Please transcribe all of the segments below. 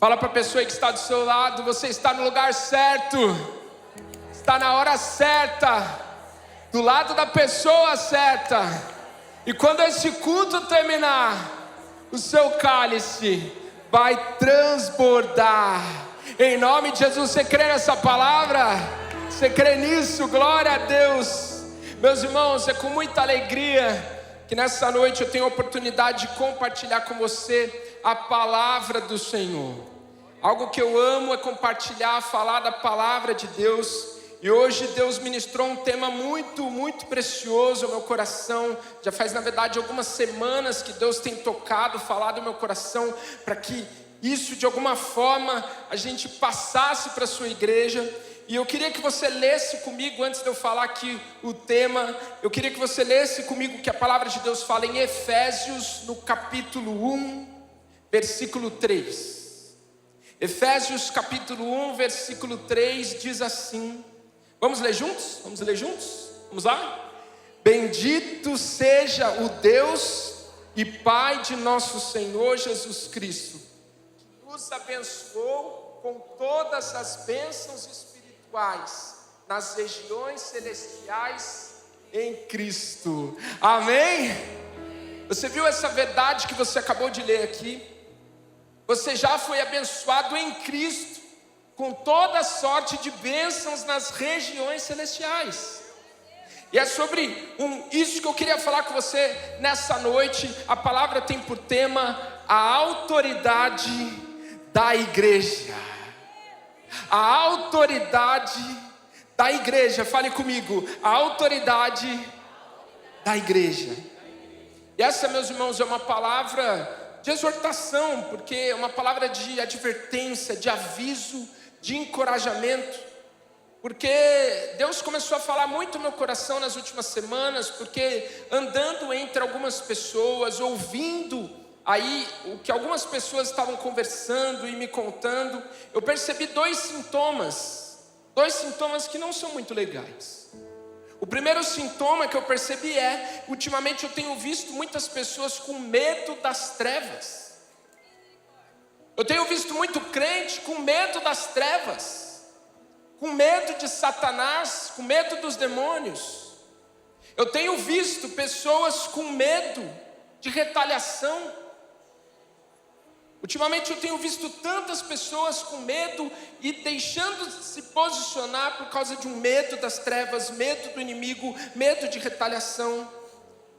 Fala para a pessoa que está do seu lado: você está no lugar certo, está na hora certa, do lado da pessoa certa. E quando esse culto terminar, o seu cálice vai transbordar. Em nome de Jesus, você crê nessa palavra? Você crê nisso? Glória a Deus. Meus irmãos, é com muita alegria que nessa noite eu tenho a oportunidade de compartilhar com você a palavra do Senhor. Algo que eu amo é compartilhar, falar da palavra de Deus. E hoje Deus ministrou um tema muito precioso ao meu coração. Já faz na verdade algumas semanas que Deus tem tocado, falado no meu coração, para que isso de alguma forma a gente passasse para a sua igreja. E eu queria que você lesse comigo, antes de eu falar aqui o tema, eu queria que você lesse comigo que a palavra de Deus fala em Efésios, no capítulo 1, versículo 3. Efésios capítulo 1, versículo 3 diz assim. Vamos ler juntos? Vamos ler juntos? Vamos lá? Bendito seja o Deus e Pai de nosso Senhor Jesus Cristo, que nos abençoou com todas as bênçãos espirituais nas regiões celestiais em Cristo. Amém? Você viu essa verdade que você acabou de ler aqui? Você já foi abençoado em Cristo com toda sorte de bênçãos nas regiões celestiais. E é sobre isso que eu queria falar com você nessa noite. A palavra tem por tema a autoridade da igreja. A autoridade da igreja. Fale comigo, a autoridade da igreja. E essa, meus irmãos, é uma palavra de exortação, porque é uma palavra de advertência, de aviso, de encorajamento, porque Deus começou a falar muito no meu coração nas últimas semanas, porque andando entre algumas pessoas, ouvindo aí o que algumas pessoas estavam conversando e me contando, eu percebi dois sintomas que não são muito legais. O primeiro sintoma que eu percebi é, ultimamente eu tenho visto muitas pessoas com medo das trevas. Eu tenho visto muito crente com medo das trevas, com medo de Satanás, com medo dos demônios. Eu tenho visto pessoas com medo de retaliação. Ultimamente eu tenho visto tantas pessoas com medo e deixando de se posicionar por causa de um medo das trevas, medo do inimigo, medo de retaliação.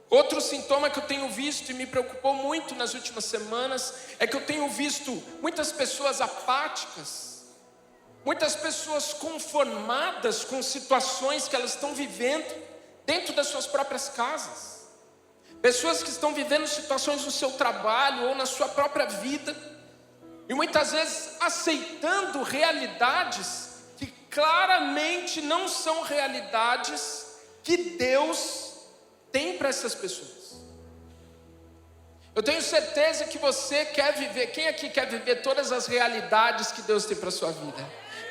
Outro sintoma que eu tenho visto e me preocupou muito nas últimas semanas é que eu tenho visto muitas pessoas apáticas, muitas pessoas conformadas com situações que elas estão vivendo dentro das suas próprias casas. Pessoas que estão vivendo situações no seu trabalho ou na sua própria vida, e muitas vezes aceitando realidades que claramente não são realidades que Deus tem para essas pessoas. Eu tenho certeza que você quer viver, quem aqui quer viver todas as realidades que Deus tem para a sua vida?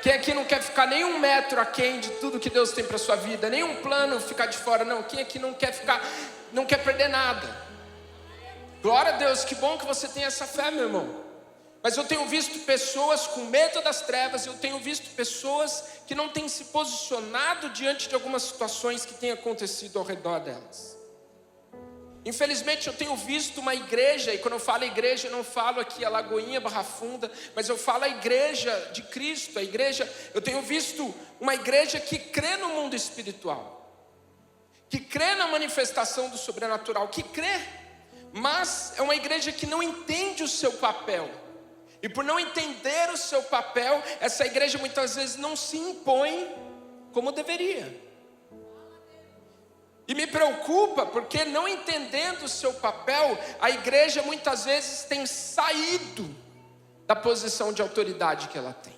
Quem aqui não quer ficar nem um metro aquém de tudo que Deus tem para a sua vida? Nem um plano ficar de fora, não. Quem aqui não quer perder nada? Glória a Deus, que bom que você tem essa fé, meu irmão. Mas eu tenho visto pessoas com medo das trevas, eu tenho visto pessoas que não têm se posicionado diante de algumas situações que têm acontecido ao redor delas. Infelizmente eu tenho visto uma igreja, e quando eu falo igreja, eu não falo aqui a Lagoinha, Barra Funda, mas eu falo a igreja de Cristo, eu tenho visto uma igreja que crê no mundo espiritual, que crê na manifestação do sobrenatural, que crê, mas é uma igreja que não entende o seu papel, e por não entender o seu papel, essa igreja muitas vezes não se impõe como deveria. E me preocupa porque, não entendendo o seu papel, a igreja muitas vezes tem saído da posição de autoridade que ela tem.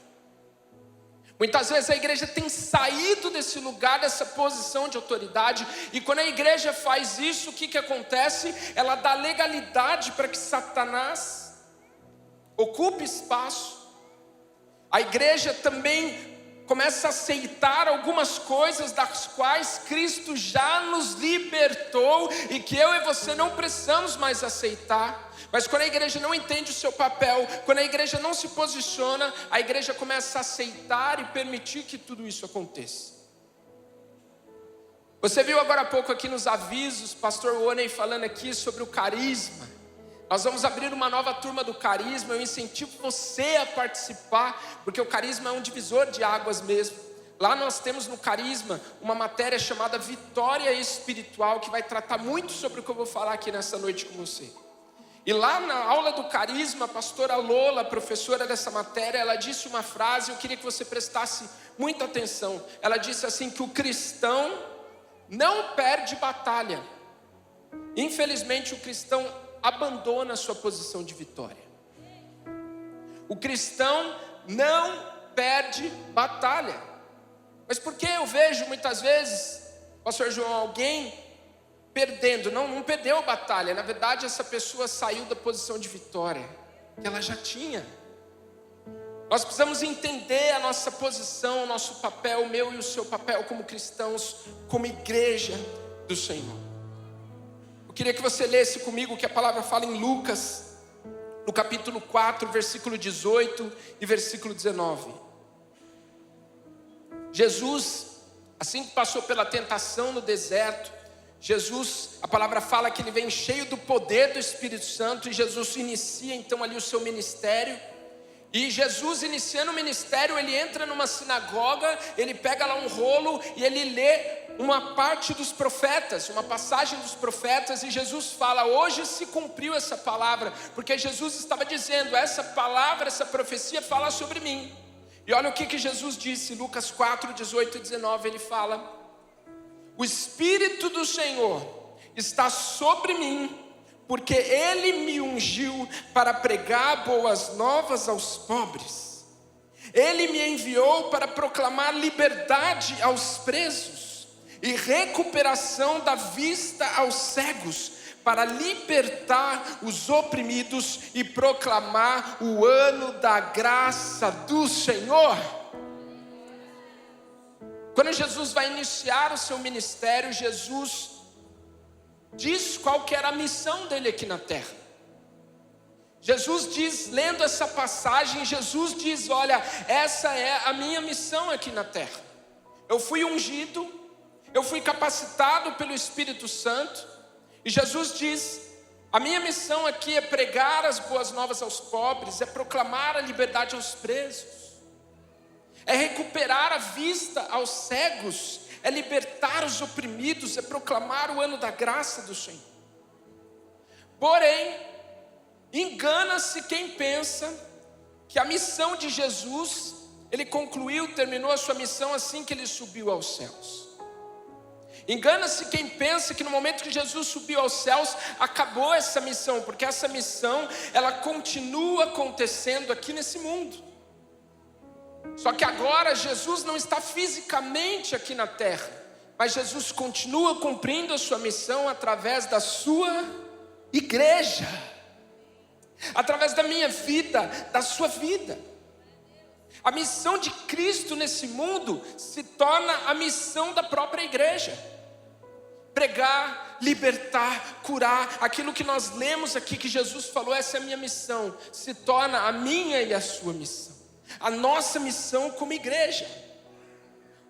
Muitas vezes a igreja tem saído desse lugar, dessa posição de autoridade, e quando a igreja faz isso, o que acontece? Ela dá legalidade para que Satanás ocupe espaço. A igreja também começa a aceitar algumas coisas das quais Cristo já nos libertou e que eu e você não precisamos mais aceitar. Mas quando a igreja não entende o seu papel, quando a igreja não se posiciona, a igreja começa a aceitar e permitir que tudo isso aconteça. Você viu agora há pouco aqui nos avisos, pastor Oney falando aqui sobre o carisma. Nós vamos abrir uma nova turma do carisma. Eu incentivo você a participar, porque o carisma é um divisor de águas mesmo. Lá nós temos no carisma uma matéria chamada Vitória Espiritual, que vai tratar muito sobre o que eu vou falar aqui nessa noite com você. E lá na aula do carisma, a pastora Lola, professora dessa matéria, ela disse uma frase, eu queria que você prestasse muita atenção. Ela disse assim, que o cristão não perde batalha. Infelizmente o cristão abandona a sua posição de vitória. O cristão não perde batalha. Mas por que eu vejo muitas vezes, pastor João, alguém perdendo? Não perdeu a batalha. Na verdade essa pessoa saiu da posição de vitória que ela já tinha. Nós precisamos entender a nossa posição, o nosso papel, o meu e o seu papel como cristãos, como igreja do Senhor. Eu queria que você lesse comigo o que a palavra fala em Lucas, no capítulo 4, versículo 18 e versículo 19. Jesus, assim que passou pela tentação no deserto, Jesus, a palavra fala que ele vem cheio do poder do Espírito Santo, e Jesus inicia então ali o seu ministério. E Jesus, iniciando o ministério, ele entra numa sinagoga, ele pega lá um rolo e ele lê uma parte dos profetas, uma passagem dos profetas, e Jesus fala: hoje se cumpriu essa palavra, porque Jesus estava dizendo, essa palavra, essa profecia fala sobre mim. E olha o que Jesus disse, Lucas 4, 18 e 19, ele fala: o Espírito do Senhor está sobre mim, porque Ele me ungiu para pregar boas novas aos pobres. Ele me enviou para proclamar liberdade aos presos e recuperação da vista aos cegos, para libertar os oprimidos e proclamar o ano da graça do Senhor. Quando Jesus vai iniciar o seu ministério, Jesus diz qual que era a missão dele aqui na terra. Jesus diz, lendo essa passagem, Jesus diz: olha, essa é a minha missão aqui na terra. Eu fui ungido, eu fui capacitado pelo Espírito Santo, e Jesus diz: a minha missão aqui é pregar as boas novas aos pobres, é proclamar a liberdade aos presos, é recuperar a vista aos cegos, é libertar os oprimidos, é proclamar o ano da graça do Senhor. Porém, engana-se quem pensa que a missão de Jesus, ele concluiu, terminou a sua missão assim que ele subiu aos céus. Engana-se quem pensa que no momento que Jesus subiu aos céus, acabou essa missão, porque essa missão, ela continua acontecendo aqui nesse mundo. Só que agora Jesus não está fisicamente aqui na terra, mas Jesus continua cumprindo a sua missão através da sua igreja, através da minha vida, da sua vida. A missão de Cristo nesse mundo se torna a missão da própria igreja. Pregar, libertar, curar, aquilo que nós lemos aqui que Jesus falou, essa é a minha missão, se torna a minha e a sua missão, a nossa missão como igreja.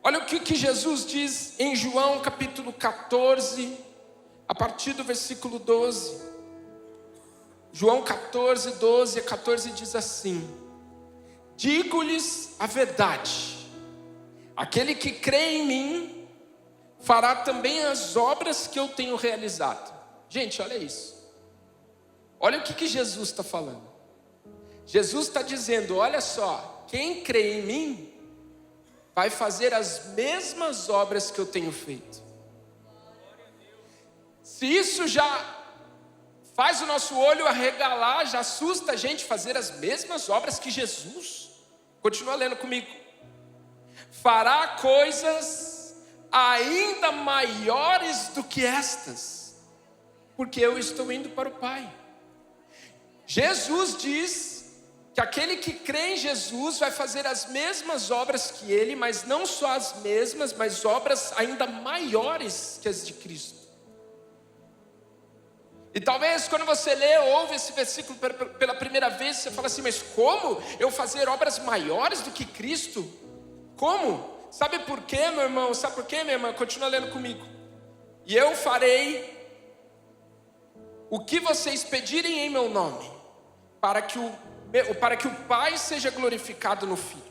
Olha o que Jesus diz em João capítulo 14, a partir do versículo 12. João 14, 12 a 14 diz assim: digo-lhes a verdade, aquele que crê em mim fará também as obras que eu tenho realizado. Gente, olha isso. Olha o que Jesus está falando. Jesus está dizendo: olha só, quem crê em mim vai fazer as mesmas obras que eu tenho feito. Se isso já faz o nosso olho arregalar, já assusta a gente, fazer as mesmas obras que Jesus. Continua lendo comigo. Fará coisas ainda maiores do que estas, porque eu estou indo para o Pai. Jesus diz que aquele que crê em Jesus vai fazer as mesmas obras que ele, mas não só as mesmas, mas obras ainda maiores que as de Cristo. E talvez quando você lê ou ouve esse versículo pela primeira vez, você fala assim, mas como eu fazer obras maiores do que Cristo? Como? Sabe por quê, meu irmão? Sabe por quê, minha irmã? Continua lendo comigo. E eu farei o que vocês pedirem em meu nome, para que o Pai seja glorificado no Filho.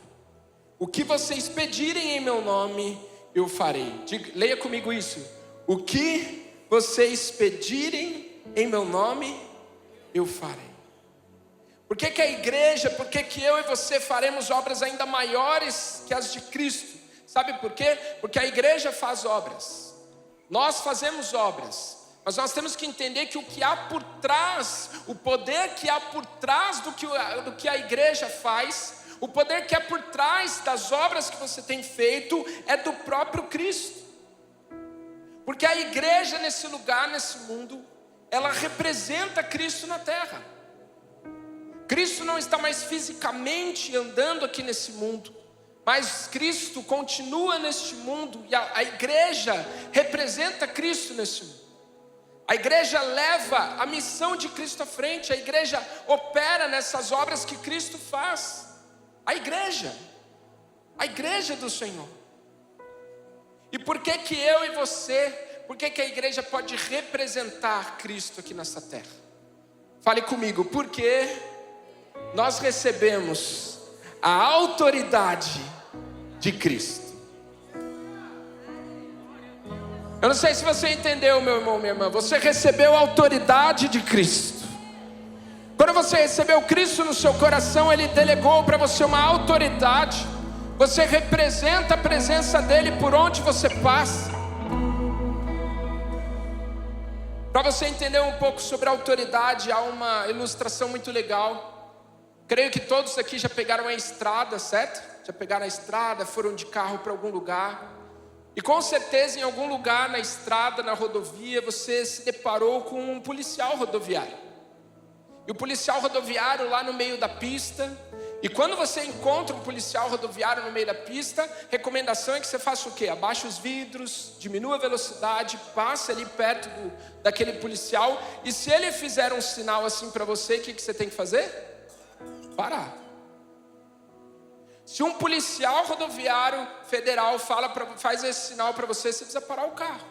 O que vocês pedirem em meu nome, eu farei. Leia comigo isso. O que vocês pedirem em meu nome, eu farei. Por que a igreja, por que eu e você faremos obras ainda maiores que as de Cristo? Sabe por quê? Porque a igreja faz obras, nós fazemos obras, mas nós temos que entender que o que há por trás, o poder que há por trás do que a igreja faz, o poder que há por trás das obras que você tem feito, é do próprio Cristo. Porque a igreja nesse lugar, nesse mundo, ela representa Cristo na terra. Cristo não está mais fisicamente andando aqui nesse mundo, mas Cristo continua neste mundo, e a igreja representa Cristo nesse mundo. A igreja leva a missão de Cristo à frente, a igreja opera nessas obras que Cristo faz. A igreja do Senhor. E por que eu e você, por que a igreja pode representar Cristo aqui nessa terra? Fale comigo, porque nós recebemos a autoridade de Cristo. Eu não sei se você entendeu, meu irmão, minha irmã. Você recebeu a autoridade de Cristo. Quando você recebeu Cristo no seu coração, Ele delegou para você uma autoridade. Você representa a presença dEle por onde você passa. Para você entender um pouco sobre a autoridade, há uma ilustração muito legal. Creio que todos aqui já pegaram a estrada, certo? Já pegaram a estrada, foram de carro para algum lugar. E com certeza em algum lugar na estrada, na rodovia, você se deparou com um policial rodoviário. E o policial rodoviário lá no meio da pista. E quando você encontra um policial rodoviário no meio da pista, recomendação é que você faça o quê? Abaixe os vidros, diminua a velocidade, passe ali perto daquele policial. E se ele fizer um sinal assim para você, o que você tem que fazer? Parar. Se um policial rodoviário federal faz esse sinal para você, você precisa parar o carro.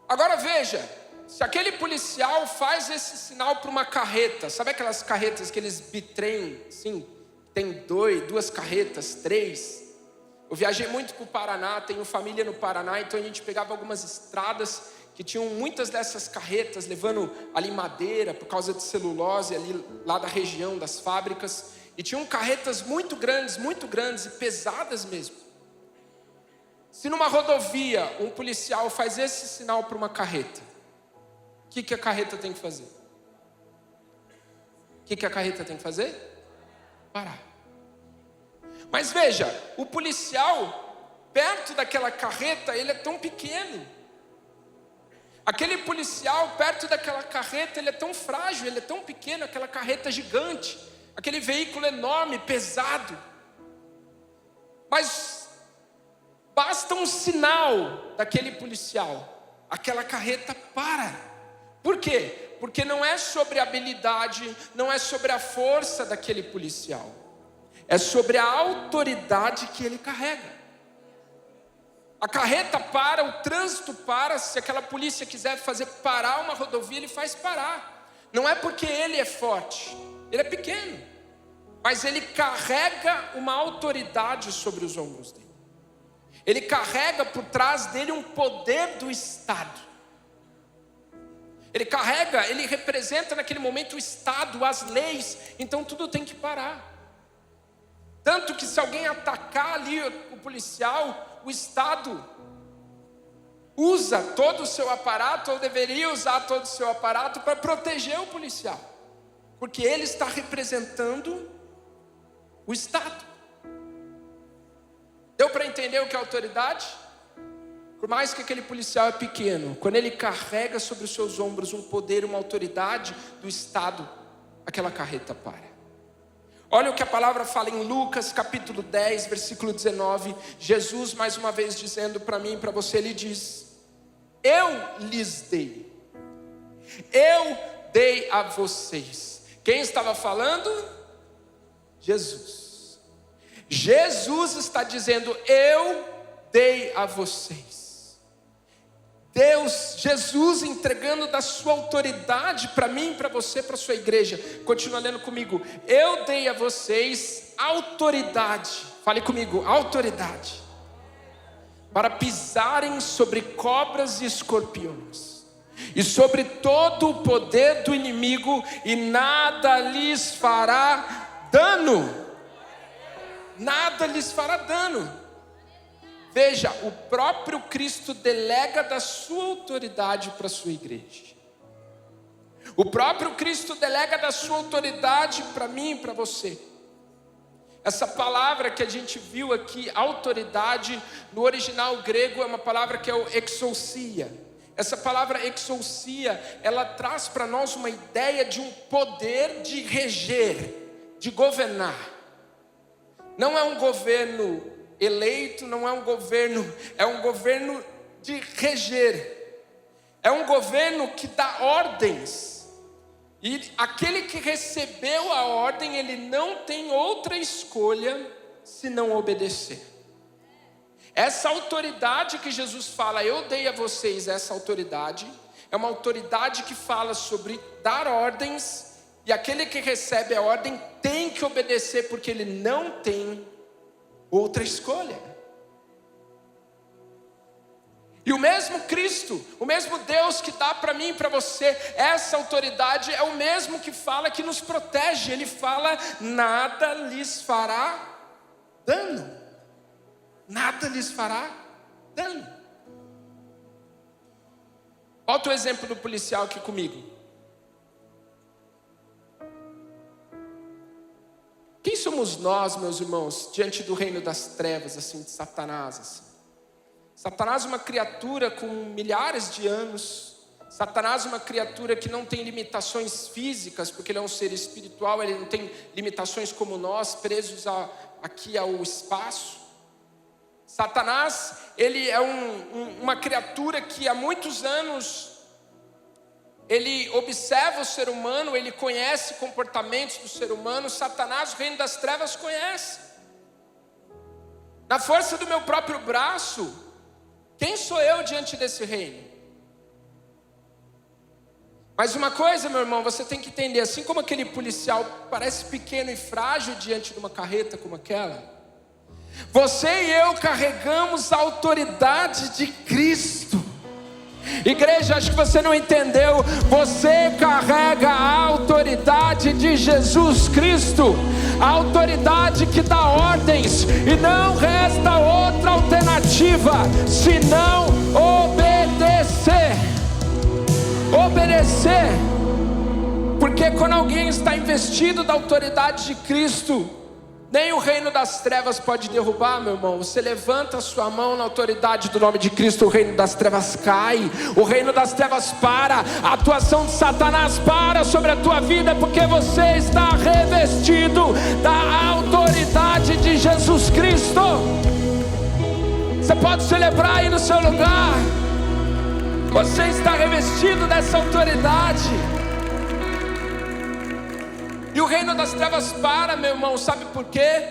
Agora veja, se aquele policial faz esse sinal para uma carreta, sabe aquelas carretas, aqueles bitrem, sim, tem duas carretas, 3. Eu viajei muito para o Paraná, tenho família no Paraná, então a gente pegava algumas estradas que tinham muitas dessas carretas, levando ali madeira, por causa de celulose, ali lá da região das fábricas. E tinham carretas muito grandes e pesadas mesmo. Se numa rodovia um policial faz esse sinal para uma carreta, o que a carreta tem que fazer? O que a carreta tem que fazer? Parar. Mas veja, o policial, perto daquela carreta, ele é tão pequeno. Aquele policial, perto daquela carreta, ele é tão frágil, ele é tão pequeno, aquela carreta gigante. Aquele veículo enorme, pesado. Mas basta um sinal daquele policial, aquela carreta para. Por quê? Porque não é sobre a habilidade, não é sobre a força daquele policial, é sobre a autoridade que ele carrega. A carreta para, o trânsito para. Se aquela polícia quiser fazer parar uma rodovia, ele faz parar. Não é porque ele é forte, ele é pequeno, mas ele carrega uma autoridade sobre os ombros dele. Ele carrega por trás dele um poder do Estado. Ele representa naquele momento o Estado, as leis, então tudo tem que parar. Tanto que se alguém atacar ali o policial, o Estado usa todo o seu aparato, ou deveria usar todo o seu aparato para proteger o policial, porque ele está representando o Estado. Deu para entender o que é autoridade? Por mais que aquele policial é pequeno, quando ele carrega sobre os seus ombros um poder, uma autoridade do Estado, aquela carreta para. Olha o que a palavra fala em Lucas capítulo 10, versículo 19. Jesus mais uma vez dizendo para mim e para você, ele diz: eu lhes dei, eu dei a vocês. Quem estava falando? Jesus. Jesus está dizendo: eu dei a vocês. Deus, Jesus entregando da sua autoridade para mim, para você, para a sua igreja. Continua lendo comigo. Eu dei a vocês autoridade. Fale comigo, autoridade. Para pisarem sobre cobras e escorpiões. E sobre todo o poder do inimigo. E nada lhes fará dano. Nada lhes fará dano. Veja, o próprio Cristo delega da sua autoridade para a sua igreja. O próprio Cristo delega da sua autoridade para mim e para você. Essa palavra que a gente viu aqui, autoridade, no original grego é uma palavra que é o exousia. Essa palavra exousia, ela traz para nós uma ideia de um poder de reger, de governar. Não é um governo eleito, não é um governo de reger. É um governo que dá ordens. E aquele que recebeu a ordem, ele não tem outra escolha senão obedecer. Essa autoridade que Jesus fala, eu dei a vocês essa autoridade, é uma autoridade que fala sobre dar ordens, e aquele que recebe a ordem tem que obedecer, porque ele não tem outra escolha. E o mesmo Cristo, o mesmo Deus que dá para mim e para você essa autoridade, é o mesmo que fala que nos protege. Ele fala: nada lhes fará dano. Nada lhes fará dano. Olha o exemplo do policial aqui comigo. Quem somos nós, meus irmãos, diante do reino das trevas, assim, de Satanás, assim? Satanás é uma criatura com milhares de anos. Satanás é uma criatura que não tem limitações físicas, porque ele é um ser espiritual, ele não tem limitações como nós, presos aqui ao espaço. Satanás, ele é uma criatura que há muitos anos ele observa o ser humano, ele conhece comportamentos do ser humano. Satanás, o reino das trevas, conhece. Na força do meu próprio braço, quem sou eu diante desse reino? Mas uma coisa, meu irmão, você tem que entender, assim como aquele policial parece pequeno e frágil diante de uma carreta como aquela, você e eu carregamos a autoridade de Cristo. Igreja, acho que você não entendeu. Você carrega a autoridade de Jesus Cristo, a autoridade que dá ordens, e não resta outra alternativa senão obedecer. Obedecer, porque quando alguém está investido da autoridade de Cristo, nem o reino das trevas pode derrubar, meu irmão. Você levanta a sua mão na autoridade do nome de Cristo, o reino das trevas cai, o reino das trevas para, a atuação de Satanás para sobre a tua vida, porque você está revestido da autoridade de Jesus Cristo. Você pode celebrar aí no seu lugar. Você está revestido dessa autoridade. E o reino das trevas para, meu irmão, sabe por quê?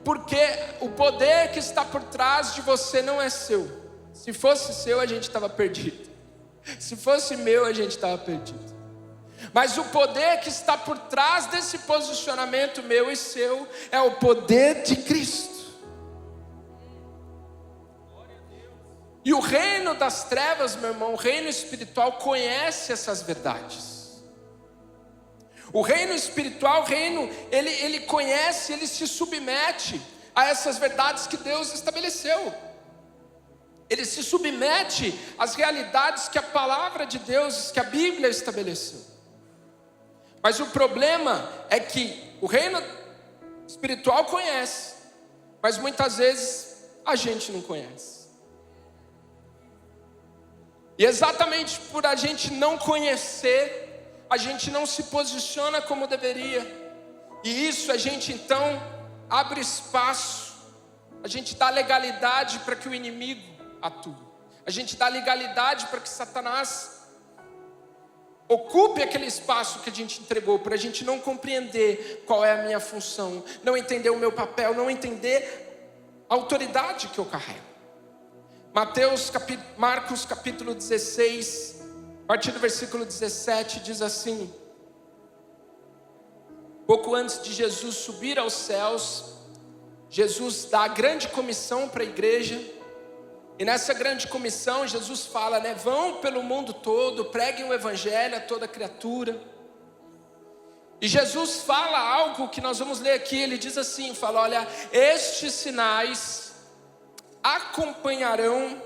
Porque o poder que está por trás de você não é seu. Se fosse seu, a gente estava perdido. Se fosse meu, a gente estava perdido. Mas o poder que está por trás desse posicionamento meu e seu é o poder de Cristo. E o reino das trevas, meu irmão, o reino espiritual conhece essas verdades. O reino espiritual, ele conhece, ele se submete a essas verdades que Deus estabeleceu. Ele se submete às realidades que a palavra de Deus, que a Bíblia estabeleceu. Mas o problema é que o reino espiritual conhece, mas muitas vezes a gente não conhece. E exatamente por a gente não conhecer, a gente não se posiciona como deveria. E isso a gente então abre espaço, a gente dá legalidade para que o inimigo atue. A gente dá legalidade para que Satanás ocupe aquele espaço que a gente entregou, para a gente não compreender qual é a minha função, não entender o meu papel, não entender a autoridade que eu carrego. Marcos capítulo 16, a partir do versículo 17, diz assim: pouco antes de Jesus subir aos céus, Jesus dá a grande comissão para a igreja. E nessa grande comissão Jesus fala, vão pelo mundo todo, preguem o evangelho a toda criatura. E Jesus fala algo que nós vamos ler aqui. Ele diz assim, olha, estes sinais acompanharão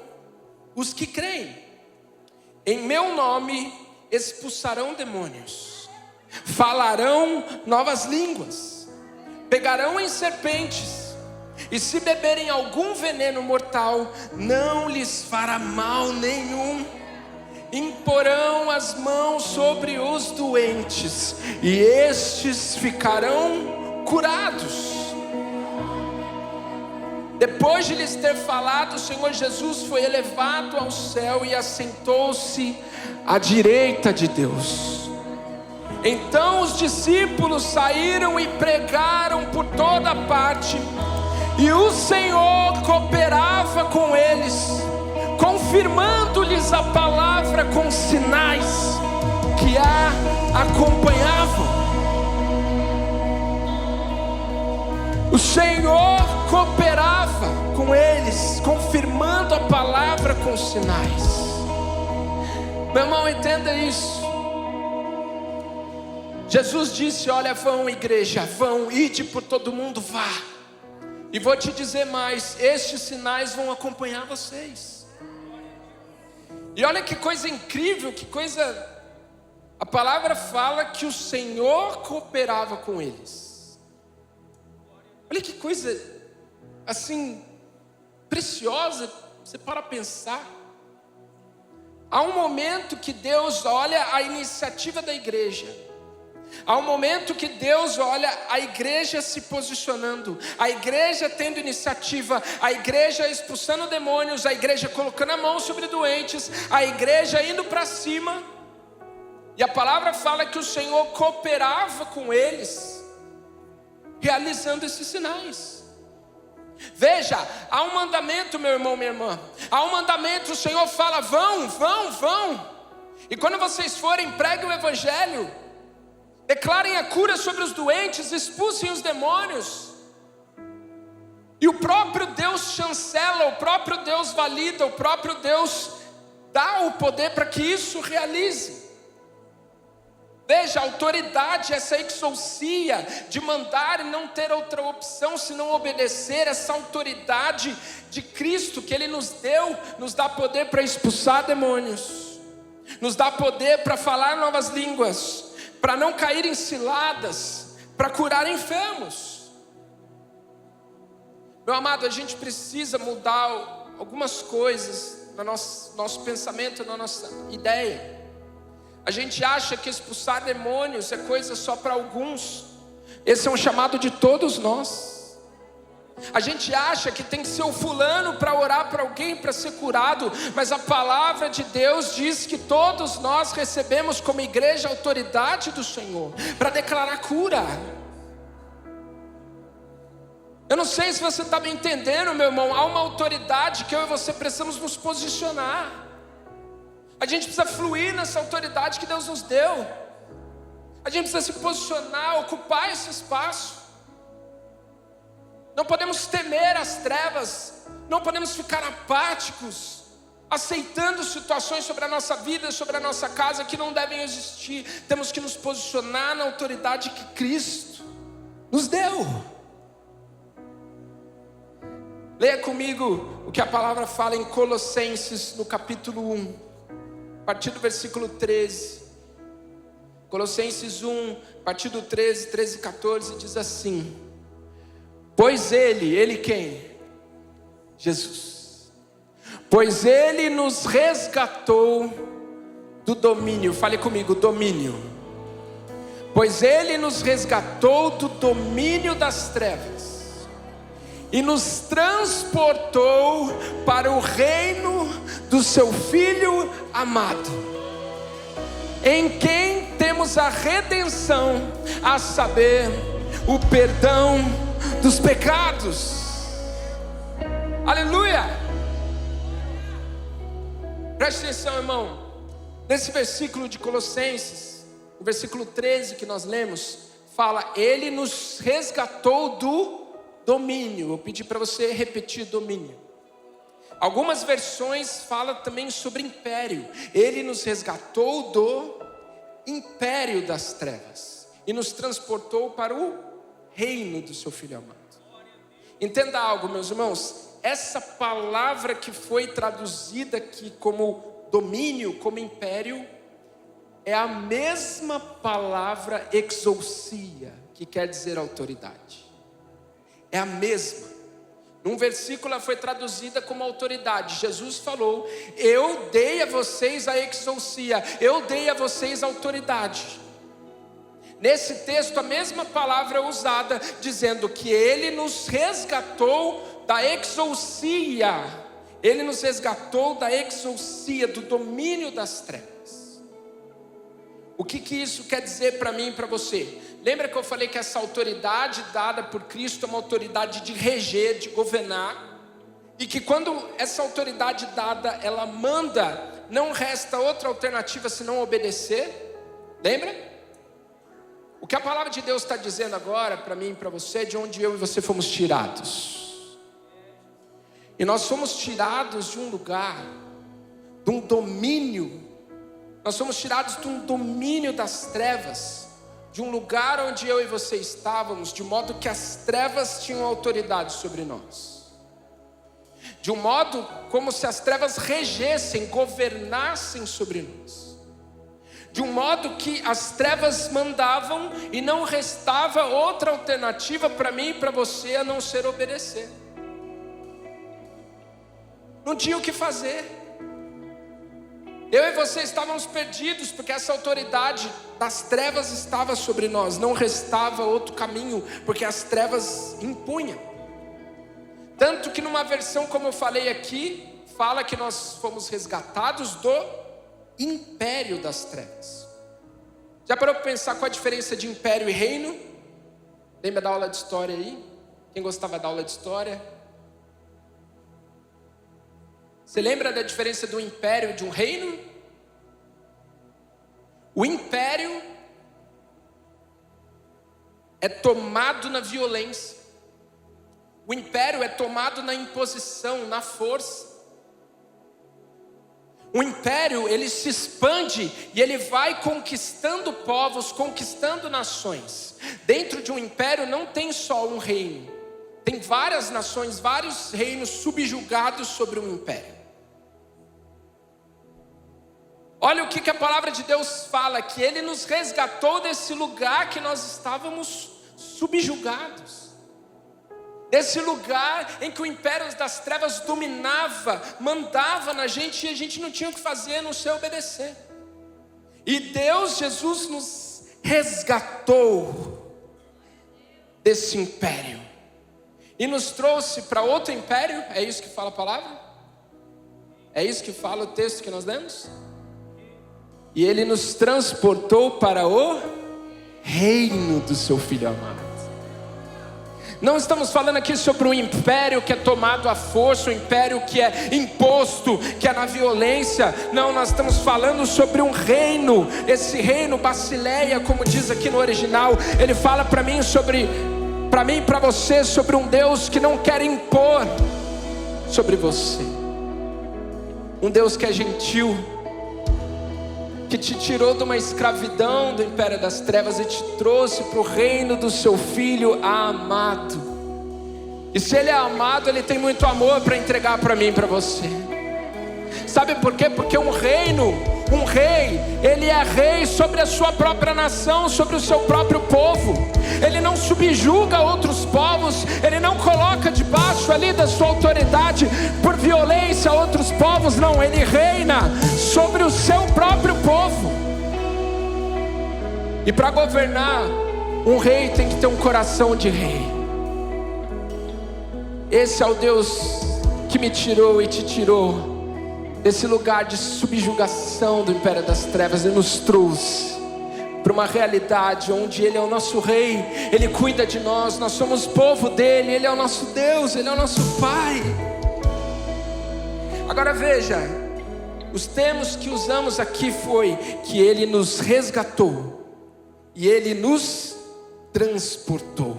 os que creem. Em meu nome expulsarão demônios, falarão novas línguas, pegarão em serpentes, e se beberem algum veneno mortal, não lhes fará mal nenhum. Imporão as mãos sobre os doentes, e estes ficarão curados. Depois de lhes ter falado, o Senhor Jesus foi elevado ao céu e assentou-se à direita de Deus. Então os discípulos saíram e pregaram por toda parte, e o Senhor cooperava com eles, confirmando-lhes a palavra com sinais que a acompanhavam. O Senhor cooperava com eles, confirmando a palavra com sinais. Meu irmão, entenda isso. Jesus disse, olha, vão igreja, vão, ide por todo mundo, vá. E vou te dizer mais, estes sinais vão acompanhar vocês. E olha que coisa incrível, que coisa... A palavra fala que o Senhor cooperava com eles. Olha que coisa, assim, preciosa, você para pensar. Há um momento que Deus olha a iniciativa da igreja. Há um momento que Deus olha a igreja se posicionando, a igreja tendo iniciativa, a igreja expulsando demônios, a igreja colocando a mão sobre doentes, a igreja indo para cima. E a palavra fala que o Senhor cooperava com eles, realizando esses sinais. Veja, há um mandamento, meu irmão, minha irmã. Há um mandamento, o Senhor fala, vão, vão, vão. E quando vocês forem, preguem o evangelho, declarem a cura sobre os doentes, expulsem os demônios. E o próprio Deus chancela, o próprio Deus valida, o próprio Deus dá o poder para que isso realize. Veja, a autoridade, essa exousia de mandar e não ter outra opção senão obedecer, essa autoridade de Cristo que Ele nos deu, nos dá poder para expulsar demônios, nos dá poder para falar novas línguas, para não cair em ciladas, para curar enfermos. Meu amado, a gente precisa mudar algumas coisas no nosso pensamento, na nossa ideia. A gente acha que expulsar demônios é coisa só para alguns. Esse é um chamado de todos nós. A gente acha que tem que ser o fulano para orar para alguém, para ser curado. Mas a palavra de Deus diz que todos nós recebemos como igreja a autoridade do Senhor para declarar cura. Eu não sei se você está me entendendo, meu irmão. Há uma autoridade que eu e você precisamos nos posicionar. A gente precisa fluir nessa autoridade que Deus nos deu. A gente precisa se posicionar, ocupar esse espaço. Não podemos temer as trevas, não podemos ficar apáticos, aceitando situações sobre a nossa vida, sobre a nossa casa que não devem existir. Temos que nos posicionar na autoridade que Cristo nos deu. Leia comigo o que a palavra fala em Colossenses, no capítulo 1. A partir do versículo 13, Colossenses 1, a partir do 13 e 14, diz assim: pois ele quem? Jesus. Pois ele nos resgatou do domínio, fale comigo, domínio. pois Ele nos resgatou do domínio das trevas e nos transportou para o reino do seu Filho amado, em quem temos a redenção, a saber, o perdão dos pecados. Aleluia! Preste atenção, irmão. Nesse versículo de Colossenses, o versículo 13 que nós lemos, fala: Ele nos resgatou do domínio. Eu pedi para você repetir domínio. Algumas versões falam também sobre império. Ele nos resgatou do império das trevas e nos transportou para o reino do seu Filho amado. Entenda algo, meus irmãos. Essa palavra que foi traduzida aqui como domínio, como império, é a mesma palavra exousia, que quer dizer autoridade. É a mesma. Num versículo ela foi traduzida como autoridade. Jesus falou: eu dei a vocês a exousia, eu dei a vocês a autoridade. Nesse texto a mesma palavra é usada, dizendo que Ele nos resgatou da exousia. Ele nos resgatou da exousia, do domínio das trevas. O que isso quer dizer para mim e para você? Lembra que eu falei que essa autoridade dada por Cristo é uma autoridade de reger, de governar, e que quando essa autoridade dada, ela manda, não resta outra alternativa senão obedecer? Lembra? O que a palavra de Deus está dizendo agora para mim e para você, de onde eu e você fomos tirados. E nós fomos tirados de um lugar, de um domínio. Nós fomos tirados de um domínio das trevas, de um lugar onde eu e você estávamos, de modo que as trevas tinham autoridade sobre nós. De um modo como se as trevas regessem, governassem sobre nós. De um modo que as trevas mandavam e não restava outra alternativa para mim e para você a não ser obedecer. Não tinha o que fazer. Eu e você estávamos perdidos, porque essa autoridade das trevas estava sobre nós. Não restava outro caminho, porque as trevas impunham. Tanto que numa versão, como eu falei aqui, fala que nós fomos resgatados do império das trevas. Já parou para pensar qual a diferença de império e reino? Lembra da aula de história aí? Quem gostava da aula de história? Você lembra da diferença do império e de um reino? O império é tomado na violência. O império é tomado na imposição, na força. O império, ele se expande e ele vai conquistando povos, conquistando nações. Dentro de um império não tem só um reino. Tem várias nações, vários reinos subjugados sobre um império. Olha o que a palavra de Deus fala, que Ele nos resgatou desse lugar que nós estávamos subjugados. Desse lugar em que o império das trevas dominava, mandava na gente, e a gente não tinha o que fazer, a não ser obedecer. E Deus, Jesus, nos resgatou desse império e nos trouxe para outro império. É isso que fala a palavra? É isso que fala o texto que nós lemos? E Ele nos transportou para o reino do seu Filho amado. Não estamos falando aqui sobre um império que é tomado à força, um império que é imposto, que é na violência. Não, nós estamos falando sobre um reino. Esse reino, Basileia, como diz aqui no original, ele fala para mim e para você, sobre um Deus que não quer impor sobre você. Um Deus que é gentil, que te tirou de uma escravidão do império das trevas e te trouxe para o reino do seu Filho amado. E se Ele é amado, Ele tem muito amor para entregar para mim e para você. Sabe por quê? Porque um rei, ele é rei sobre a sua própria nação, sobre o seu próprio povo. Ele não subjuga outros povos, Ele não coloca debaixo ali da sua autoridade por violência outros povos, não. Ele reina sobre o seu próprio povo. E para governar, um rei tem que ter um coração de rei. Esse é o Deus que me tirou e te tirou desse lugar de subjugação do império das trevas e nos trouxe para uma realidade onde Ele é o nosso rei, Ele cuida de nós, nós somos povo dEle, Ele é o nosso Deus, Ele é o nosso Pai. Agora veja, os termos que usamos aqui foi que Ele nos resgatou e Ele nos transportou.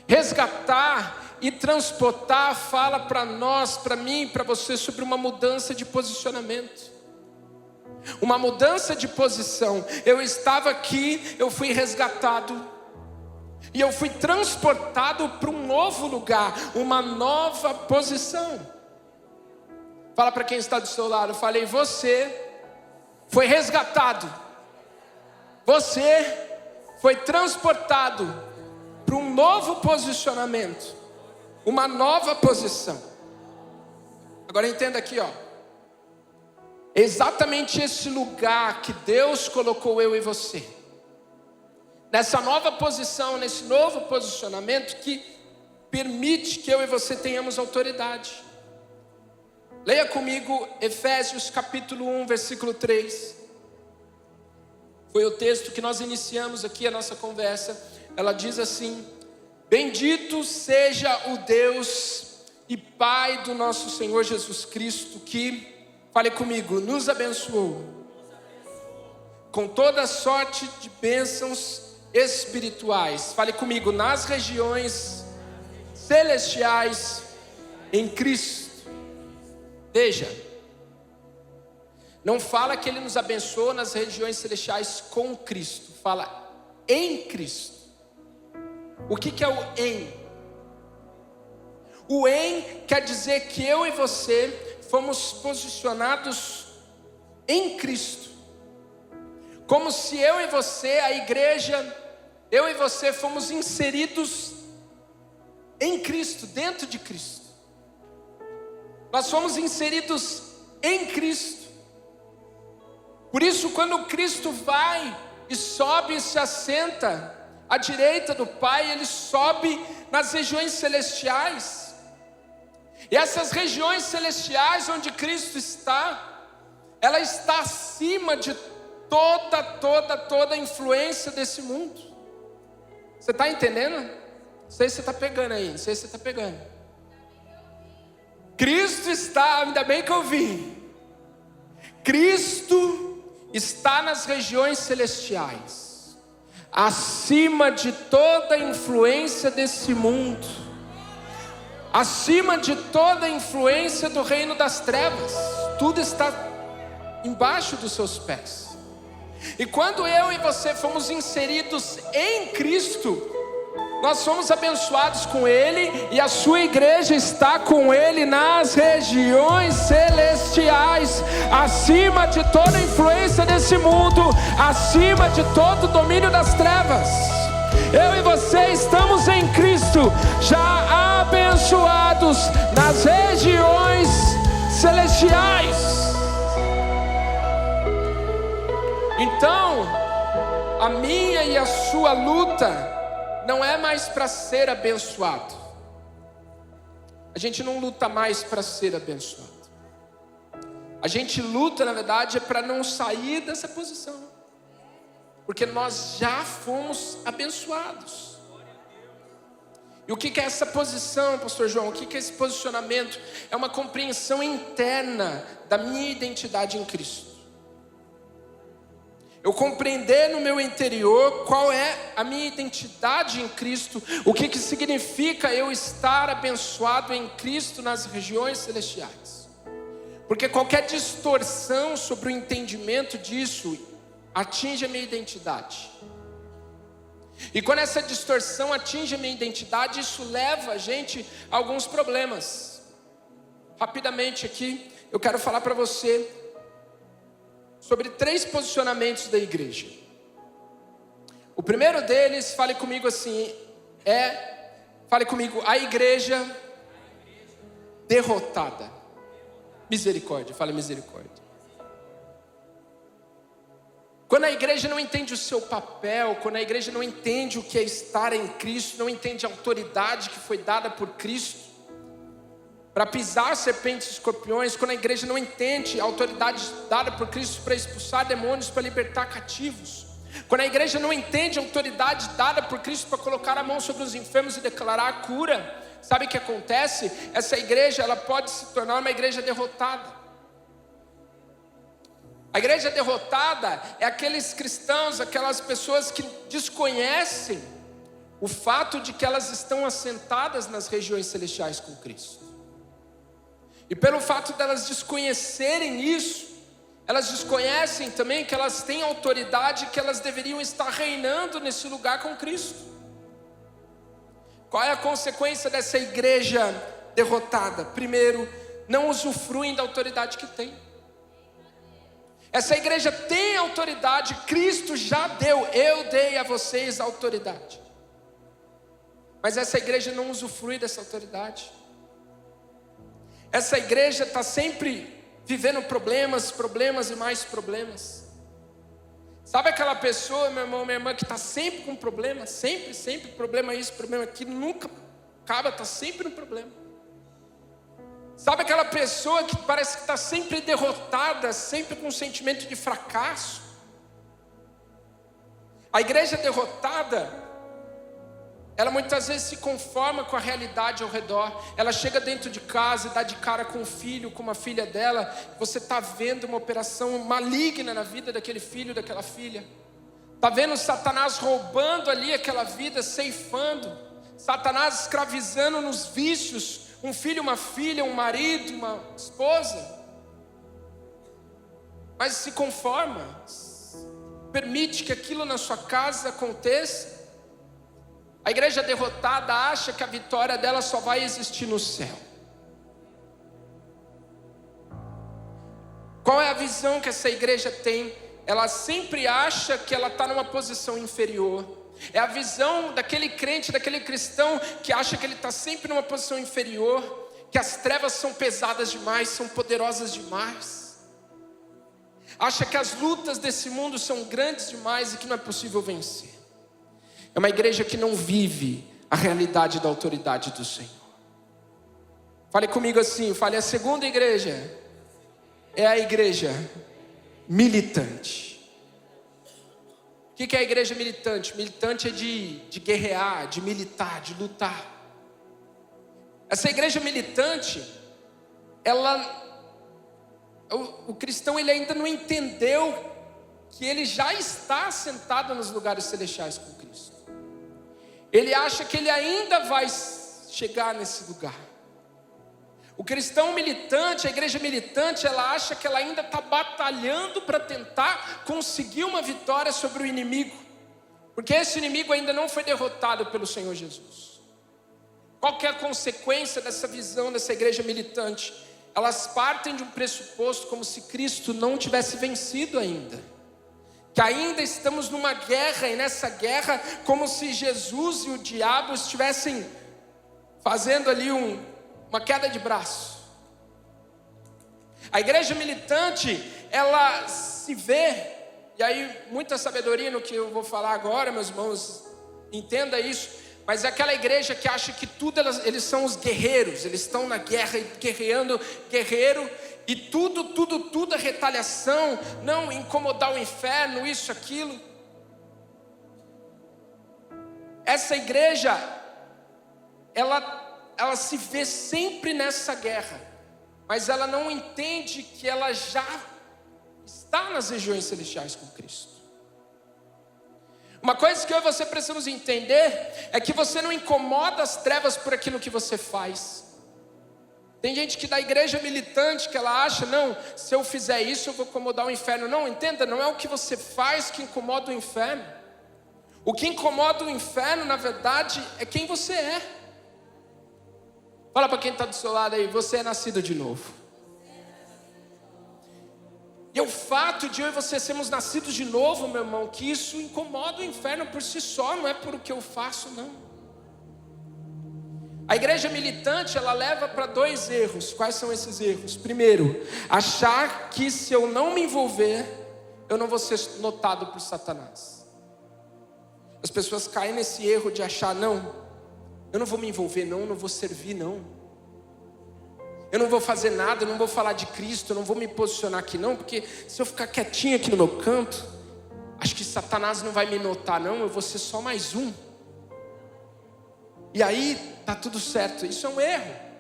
Resgatar e transportar fala para nós, para mim, para você, sobre uma mudança de posicionamento. Uma mudança de posição. Eu estava aqui, eu fui resgatado e eu fui transportado para um novo lugar, uma nova posição. Fala para quem está do seu lado, eu falei, você foi resgatado, você foi transportado para um novo posicionamento, uma nova posição. Agora entenda aqui, ó. Exatamente esse lugar que Deus colocou eu e você, nessa nova posição, nesse novo posicionamento que permite que eu e você tenhamos autoridade. Leia comigo Efésios capítulo 1, versículo 3. Foi o texto que nós iniciamos aqui a nossa conversa. Ela diz assim: bendito seja o Deus e Pai do nosso Senhor Jesus Cristo, que, fale comigo, nos abençoou com toda sorte de bênçãos espirituais. Fale comigo, nas regiões celestiais em Cristo. Veja, não fala que Ele nos abençoou nas regiões celestiais com Cristo, fala em Cristo. O que é o em? O em quer dizer que eu e você fomos posicionados em Cristo, como se eu e você, a igreja, eu e você fomos inseridos em Cristo, dentro de Cristo. Nós fomos inseridos em Cristo. Por isso, quando Cristo vai e sobe e se assenta à direita do Pai, Ele sobe nas regiões celestiais. E essas regiões celestiais onde Cristo está, ela está acima de toda a influência desse mundo. Você está entendendo? Não sei se você está pegando aí, não sei se você está pegando. Cristo está, ainda bem que eu vi. Cristo está nas regiões celestiais, acima de toda influência desse mundo, acima de toda influência do reino das trevas. Tudo está embaixo dos seus pés. E quando eu e você fomos inseridos em Cristo, nós fomos abençoados com Ele, e a sua igreja está com Ele nas regiões celestiais, acima de toda influência desse mundo, acima de todo o domínio das trevas. Eu e você estamos em Cristo, já abençoados nas regiões celestiais. Então, a minha e a sua luta não é mais para ser abençoado. A gente não luta mais para ser abençoado. A gente luta, na verdade, é para não sair dessa posição, porque nós já fomos abençoados. E o que é essa posição, pastor João? O que é esse posicionamento? É uma compreensão interna da minha identidade em Cristo. Eu compreender no meu interior qual é a minha identidade em Cristo, o que significa eu estar abençoado em Cristo nas regiões celestiais. Porque qualquer distorção sobre o entendimento disso atinge a minha identidade. E quando essa distorção atinge a minha identidade, isso leva a gente a alguns problemas. Rapidamente aqui, eu quero falar para você sobre 3 posicionamentos da igreja. O primeiro deles, fale comigo assim, fale comigo, a igreja derrotada. Misericórdia, fale misericórdia. Quando a igreja não entende o seu papel, quando a igreja não entende o que é estar em Cristo, não entende a autoridade que foi dada por Cristo para pisar serpentes e escorpiões, quando a igreja não entende a autoridade dada por Cristo para expulsar demônios, para libertar cativos, quando a igreja não entende a autoridade dada por Cristo para colocar a mão sobre os enfermos e declarar a cura, sabe o que acontece? Essa igreja, ela pode se tornar uma igreja derrotada. A igreja derrotada é aqueles cristãos, aquelas pessoas que desconhecem o fato de que elas estão assentadas nas regiões celestiais com Cristo. E pelo fato delas desconhecerem isso, elas desconhecem também que elas têm autoridade, que elas deveriam estar reinando nesse lugar com Cristo. Qual é a consequência dessa igreja derrotada? Primeiro, não usufruem da autoridade que tem. Essa igreja tem autoridade, Cristo já deu, eu dei a vocês a autoridade. Mas essa igreja não usufrui dessa autoridade. Essa igreja está sempre vivendo problemas e mais problemas. Sabe aquela pessoa, meu irmão, minha irmã, que está sempre com problema, sempre, problema isso, problema aquilo, nunca acaba, está sempre no problema. Sabe aquela pessoa que parece que está sempre derrotada, sempre com um sentimento de fracasso? A igreja derrotada, ela muitas vezes se conforma com a realidade ao redor. Ela chega dentro de casa e dá de cara com um filho, com uma filha dela. Você está vendo uma operação maligna na vida daquele filho, daquela filha. Está vendo Satanás roubando ali aquela vida, ceifando. Satanás escravizando nos vícios. Um filho, uma filha, um marido, uma esposa. Mas se conforma. Permite que aquilo na sua casa aconteça. A igreja derrotada acha que a vitória dela só vai existir no céu. Qual é a visão que essa igreja tem? Ela sempre acha que ela está numa posição inferior. É a visão daquele crente, daquele cristão que acha que ele está sempre numa posição inferior, que as trevas são pesadas demais, são poderosas demais. Acha que as lutas desse mundo são grandes demais e que não é possível vencer. É uma igreja que não vive a realidade da autoridade do Senhor. Fale comigo assim, fale: a segunda igreja é a igreja militante. O que é a igreja militante? Militante é de guerrear, de militar, de lutar. Essa igreja militante, o cristão ele ainda não entendeu que ele já está sentado nos lugares celestiais com Cristo. Ele acha que ele ainda vai chegar nesse lugar. O cristão militante, a igreja militante, ela acha que ela ainda está batalhando para tentar conseguir uma vitória sobre o inimigo, porque esse inimigo ainda não foi derrotado pelo Senhor Jesus. Qual que é a consequência dessa visão dessa igreja militante? Elas partem de um pressuposto como se Cristo não tivesse vencido ainda, que ainda estamos numa guerra, e nessa guerra como se Jesus e o diabo estivessem fazendo ali uma queda de braço. A igreja militante, ela se vê, e aí muita sabedoria no que eu vou falar agora, meus irmãos, entenda isso, mas é aquela igreja que acha que tudo, eles são os guerreiros, eles estão na guerra, guerreando, guerreiro, e tudo é retaliação, não incomodar o inferno, isso, aquilo. Essa igreja, ela se vê sempre nessa guerra, mas ela não entende que ela já está nas regiões celestiais com Cristo. Uma coisa que eu e você precisamos entender é que você não incomoda as trevas por aquilo que você faz. Tem gente que da igreja militante que ela acha, não, se eu fizer isso eu vou incomodar o inferno. Não, entenda, não é o que você faz que incomoda o inferno. O que incomoda o inferno, na verdade, é quem você é. Fala para quem está do seu lado aí, você é nascido de novo. E o fato de eu e você sermos nascidos de novo, meu irmão, que isso incomoda o inferno por si só, não é por o que eu faço, não. A igreja militante, ela leva para 2 erros. Quais são esses erros? Primeiro, achar que se eu não me envolver, eu não vou ser notado por Satanás. As pessoas caem nesse erro de achar, não, eu não vou me envolver não, eu não vou servir não. Eu não vou fazer nada, eu não vou falar de Cristo, eu não vou me posicionar aqui não, porque se eu ficar quietinho aqui no meu canto, acho que Satanás não vai me notar não, eu vou ser só mais um. E aí tá tudo certo. Isso é um erro.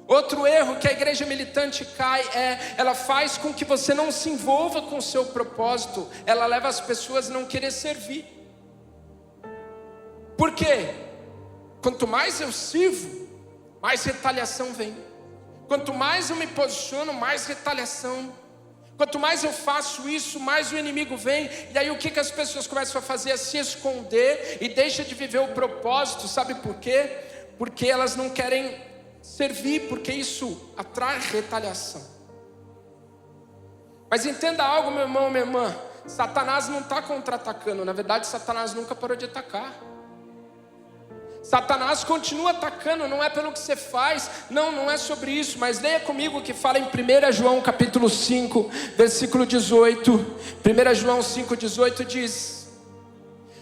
Outro erro que a igreja militante cai ela faz com que você não se envolva com o seu propósito. Ela leva as pessoas a não querer servir. Por quê? Quanto mais eu sirvo, mais retaliação vem. Quanto mais eu me posiciono, mais retaliação. Quanto mais eu faço isso, mais o inimigo vem. E aí o que as pessoas começam a fazer? A se esconder e deixam de viver o propósito. Sabe por quê? Porque elas não querem servir, porque isso atrai retaliação. Mas entenda algo, meu irmão, minha irmã. Satanás não está contra-atacando. Na verdade, Satanás nunca parou de atacar. Satanás continua atacando, não é pelo que você faz, não é sobre isso, mas leia comigo o que fala em 1 João capítulo 5, versículo 18. 1 João 5,18 diz: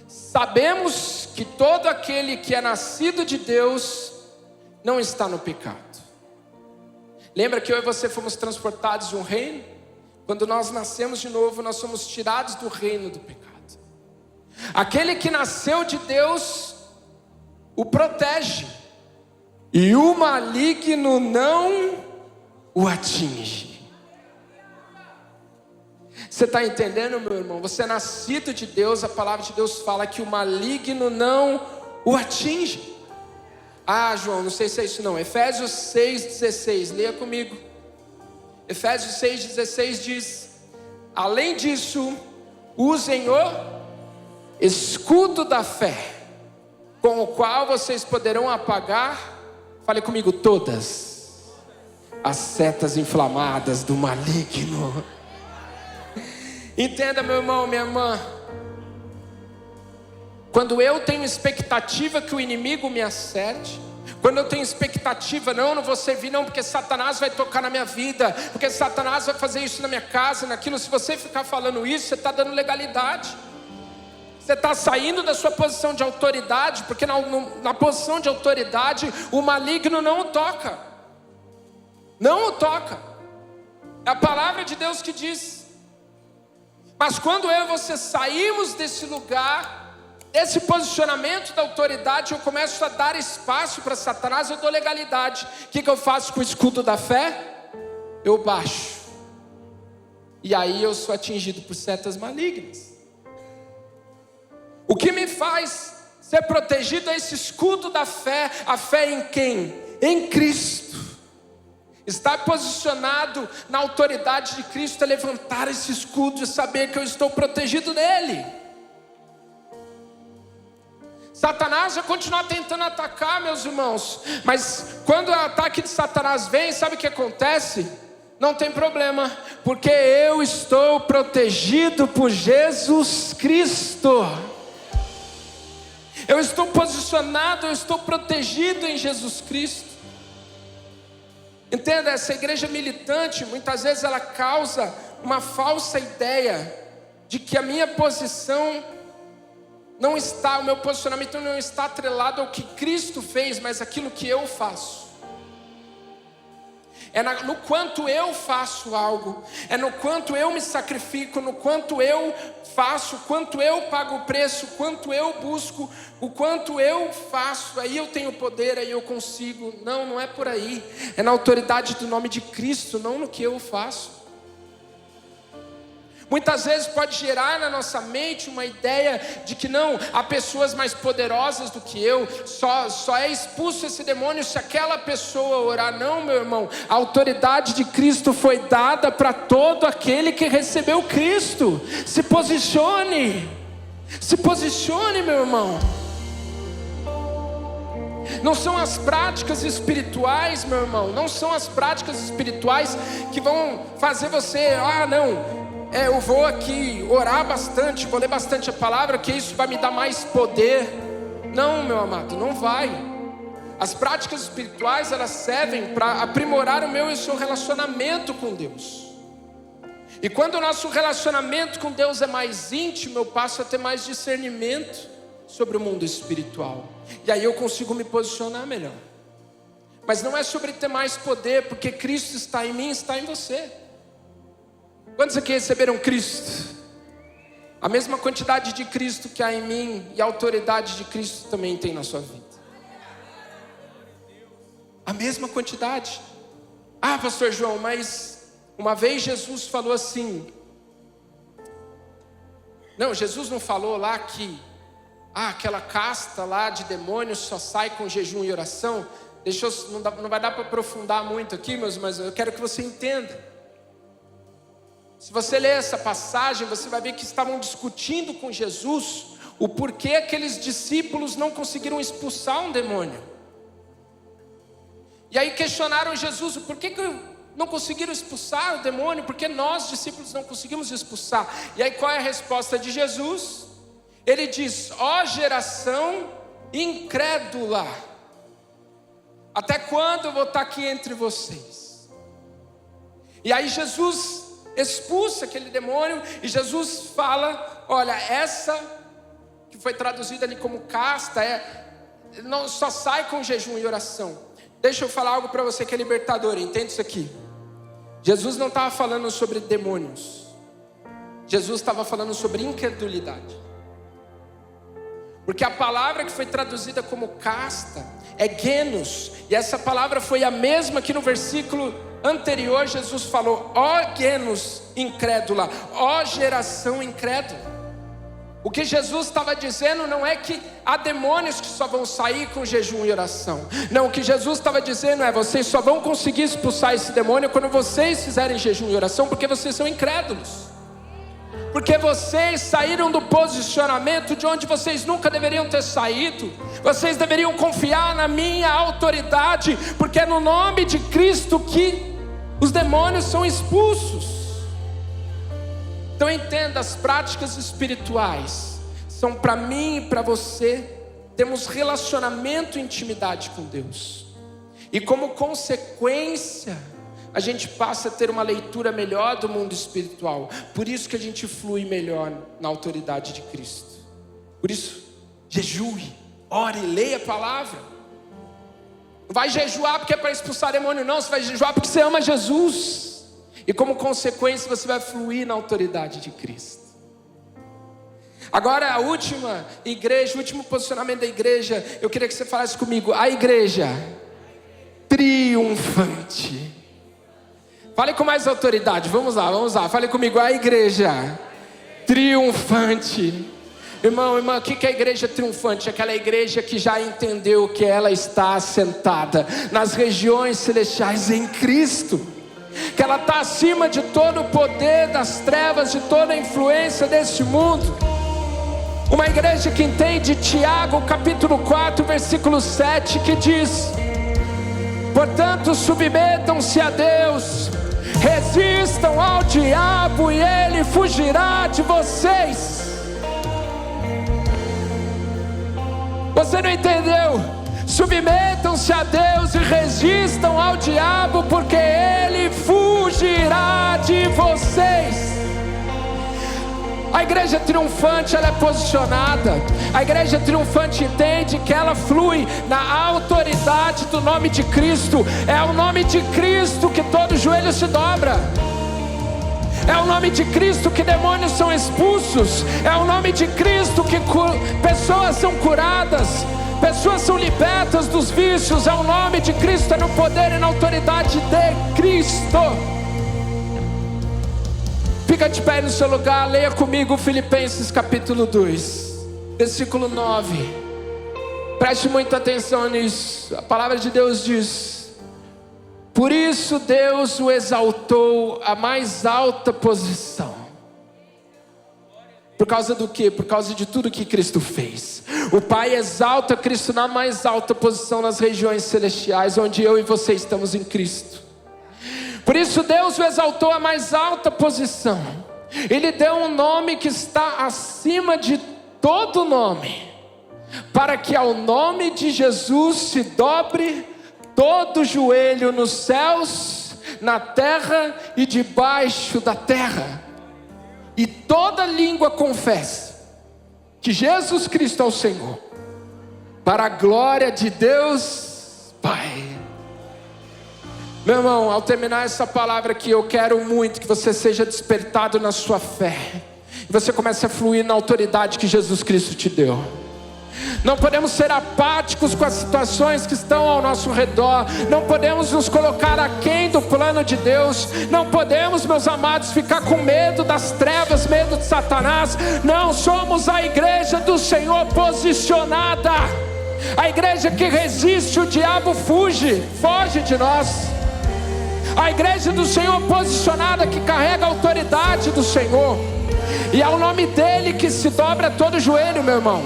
sabemos que todo aquele que é nascido de Deus não está no pecado. Lembra que eu e você fomos transportados de um reino? Quando nós nascemos de novo, nós somos tirados do reino do pecado. Aquele que nasceu de Deus o protege, e o maligno não o atinge. Você está entendendo, meu irmão? Você é nascido de Deus, a palavra de Deus fala que o maligno não o atinge. Ah, João, não sei se é isso não. Efésios 6,16, leia comigo. Efésios 6,16 diz: além disso, usem o escudo da fé, com o qual vocês poderão apagar, fale comigo, todas as setas inflamadas do maligno. Entenda, meu irmão, minha irmã. Quando eu tenho expectativa que o inimigo me acerte, quando eu tenho expectativa, não vou servir não, porque Satanás vai tocar na minha vida, porque Satanás vai fazer isso na minha casa, naquilo. Se você ficar falando isso, você está dando legalidade. Você está saindo da sua posição de autoridade, porque na posição de autoridade o maligno não o toca. Não o toca. É a palavra de Deus que diz. Mas quando eu e você saímos desse lugar, desse posicionamento da autoridade, eu começo a dar espaço para Satanás, eu dou legalidade. O que eu faço com o escudo da fé? Eu baixo. E aí eu sou atingido por setas malignas. O que me faz ser protegido é esse escudo da fé. A fé em quem? Em Cristo. Estar posicionado na autoridade de Cristo é levantar esse escudo e saber que eu estou protegido nele. Satanás vai continuar tentando atacar, meus irmãos, mas quando o ataque de Satanás vem, sabe o que acontece? Não tem problema, porque eu estou protegido por Jesus Cristo. Eu estou posicionado, eu estou protegido em Jesus Cristo. Entenda, essa igreja militante, muitas vezes ela causa uma falsa ideia de que a minha posição não está, o meu posicionamento não está atrelado ao que Cristo fez, mas aquilo que eu faço. É no quanto eu faço algo, é no quanto eu me sacrifico, no quanto eu faço, quanto eu pago o preço, quanto eu busco, o quanto eu faço, aí eu tenho poder, aí eu consigo. Não é por aí, é na autoridade do nome de Cristo, não no que eu faço. Muitas vezes pode gerar na nossa mente uma ideia de que não, há pessoas mais poderosas do que eu, só é expulso esse demônio se aquela pessoa orar. Não, meu irmão, a autoridade de Cristo foi dada para todo aquele que recebeu Cristo. Se posicione, meu irmão. Não são as práticas espirituais, meu irmão, não são as práticas espirituais que vão fazer você, eu vou aqui orar bastante, vou ler bastante a palavra, que isso vai me dar mais poder. Não, meu amado, não vai. As práticas espirituais, elas servem para aprimorar o meu e o seu relacionamento com Deus. E quando o nosso relacionamento com Deus é mais íntimo, eu passo a ter mais discernimento sobre o mundo espiritual. E aí eu consigo me posicionar melhor. Mas não é sobre ter mais poder, porque Cristo está em mim, está em você. Quantos aqui receberam Cristo? A mesma quantidade de Cristo que há em mim e a autoridade de Cristo também tem na sua vida. A mesma quantidade. Ah, pastor João, mas uma vez Jesus falou assim. Não, Jesus não falou lá que aquela casta lá de demônios só sai com jejum e oração. Não vai dar para aprofundar muito aqui, mas eu quero que você entenda. Se você ler essa passagem, você vai ver que estavam discutindo com Jesus o porquê aqueles discípulos não conseguiram expulsar um demônio. E aí questionaram Jesus, por que não conseguiram expulsar o demônio? Porque nós, discípulos, não conseguimos expulsar. E aí qual é a resposta de Jesus? Ele diz, ó geração incrédula, até quando eu vou estar aqui entre vocês? E aí Jesus expulsa aquele demônio, e Jesus fala, olha, essa que foi traduzida ali como casta, não, só sai com jejum e oração. Deixa eu falar algo para você que é libertador, entende isso aqui? Jesus não estava falando sobre demônios, Jesus estava falando sobre incredulidade. Porque a palavra que foi traduzida como casta é genos, e essa palavra foi a mesma que no versículo anterior Jesus falou, ó genos incrédula, ó geração incrédula. O que Jesus estava dizendo não é que há demônios que só vão sair com jejum e oração. Não, o que Jesus estava dizendo é, vocês só vão conseguir expulsar esse demônio quando vocês fizerem jejum e oração, porque vocês são incrédulos. Porque vocês saíram do posicionamento de onde vocês nunca deveriam ter saído. Vocês deveriam confiar na minha autoridade, porque é no nome de Cristo que os demônios são expulsos. Então entenda, as práticas espirituais são para mim e para você termos relacionamento e intimidade com Deus. E como consequência, a gente passa a ter uma leitura melhor do mundo espiritual. Por isso que a gente flui melhor na autoridade de Cristo. Por isso, jejue, ore, leia a palavra. Não vai jejuar porque é para expulsar demônio, não. Você vai jejuar porque você ama Jesus. E como consequência você vai fluir na autoridade de Cristo. Agora a última igreja, o último posicionamento da igreja, eu queria que você falasse comigo. A igreja triunfante. Fale com mais autoridade, vamos lá. Fale comigo, a igreja triunfante. Irmão, irmã, o que é a igreja triunfante? Aquela igreja que já entendeu que ela está assentada nas regiões celestiais em Cristo. Que ela está acima de todo o poder das trevas, de toda a influência deste mundo. Uma igreja que entende Tiago capítulo 4 versículo 7, que diz: portanto submetam-se a Deus, resistam ao diabo e ele fugirá de vocês. Você não entendeu? Submetam-se a Deus e resistam ao diabo, porque ele fugirá de vocês. A igreja triunfante, ela é posicionada. A igreja triunfante entende que ela flui na autoridade do nome de Cristo. É o nome de Cristo que todo joelho se dobra. É o nome de Cristo que demônios são expulsos. É o nome de Cristo que pessoas são curadas, pessoas são libertas dos vícios. É o nome de Cristo, é no poder e na autoridade de Cristo. Fica de pé no seu lugar, leia comigo Filipenses capítulo 2, versículo 9. Preste muita atenção nisso. A palavra de Deus diz: por isso Deus o exaltou à mais alta posição. Por causa do quê? Por causa de tudo que Cristo fez. O Pai exalta Cristo na mais alta posição nas regiões celestiais, onde eu e você estamos em Cristo. Por isso Deus o exaltou à mais alta posição. Ele deu um nome que está acima de todo nome, para que ao nome de Jesus se dobre todo joelho nos céus, na terra e debaixo da terra, e toda língua confesse que Jesus Cristo é o Senhor, para a glória de Deus Pai. Meu irmão, ao terminar essa palavra aqui, eu quero muito que você seja despertado na sua fé, e você comece a fluir na autoridade que Jesus Cristo te deu. Não podemos ser apáticos com as situações que estão ao nosso redor. Não podemos nos colocar aquém do plano de Deus. Não podemos, meus amados, ficar com medo das trevas, medo de Satanás. Não, somos a igreja do Senhor posicionada, a igreja que resiste, o diabo foge de nós. A igreja do Senhor posicionada, que carrega a autoridade do Senhor, e ao nome dele que se dobra todo o joelho, meu irmão.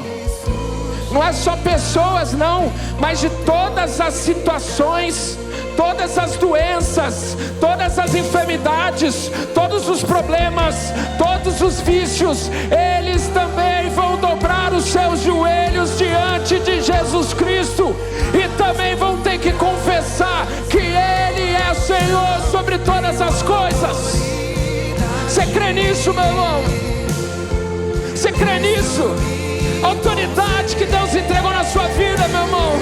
Não é só pessoas não, mas de todas as situações, todas as doenças, todas as enfermidades, todos os problemas, todos os vícios, eles também vão dobrar os seus joelhos diante de Jesus Cristo, e também vão ter que confessar que Ele é Senhor sobre todas as coisas. Você crê nisso, meu irmão? Você crê nisso? Autoridade que Deus entregou na sua vida, meu irmão.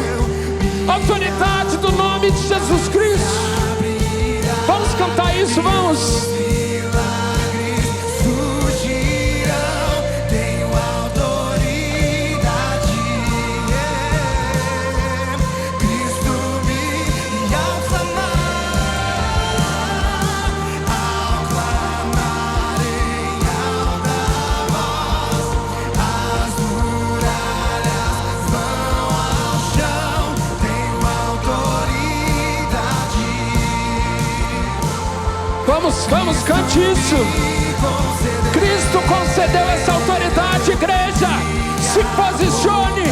Autoridade do nome de Jesus Cristo. Vamos cantar isso, vamos. Vamos, cante isso. Cristo concedeu essa autoridade, igreja. Se posicione.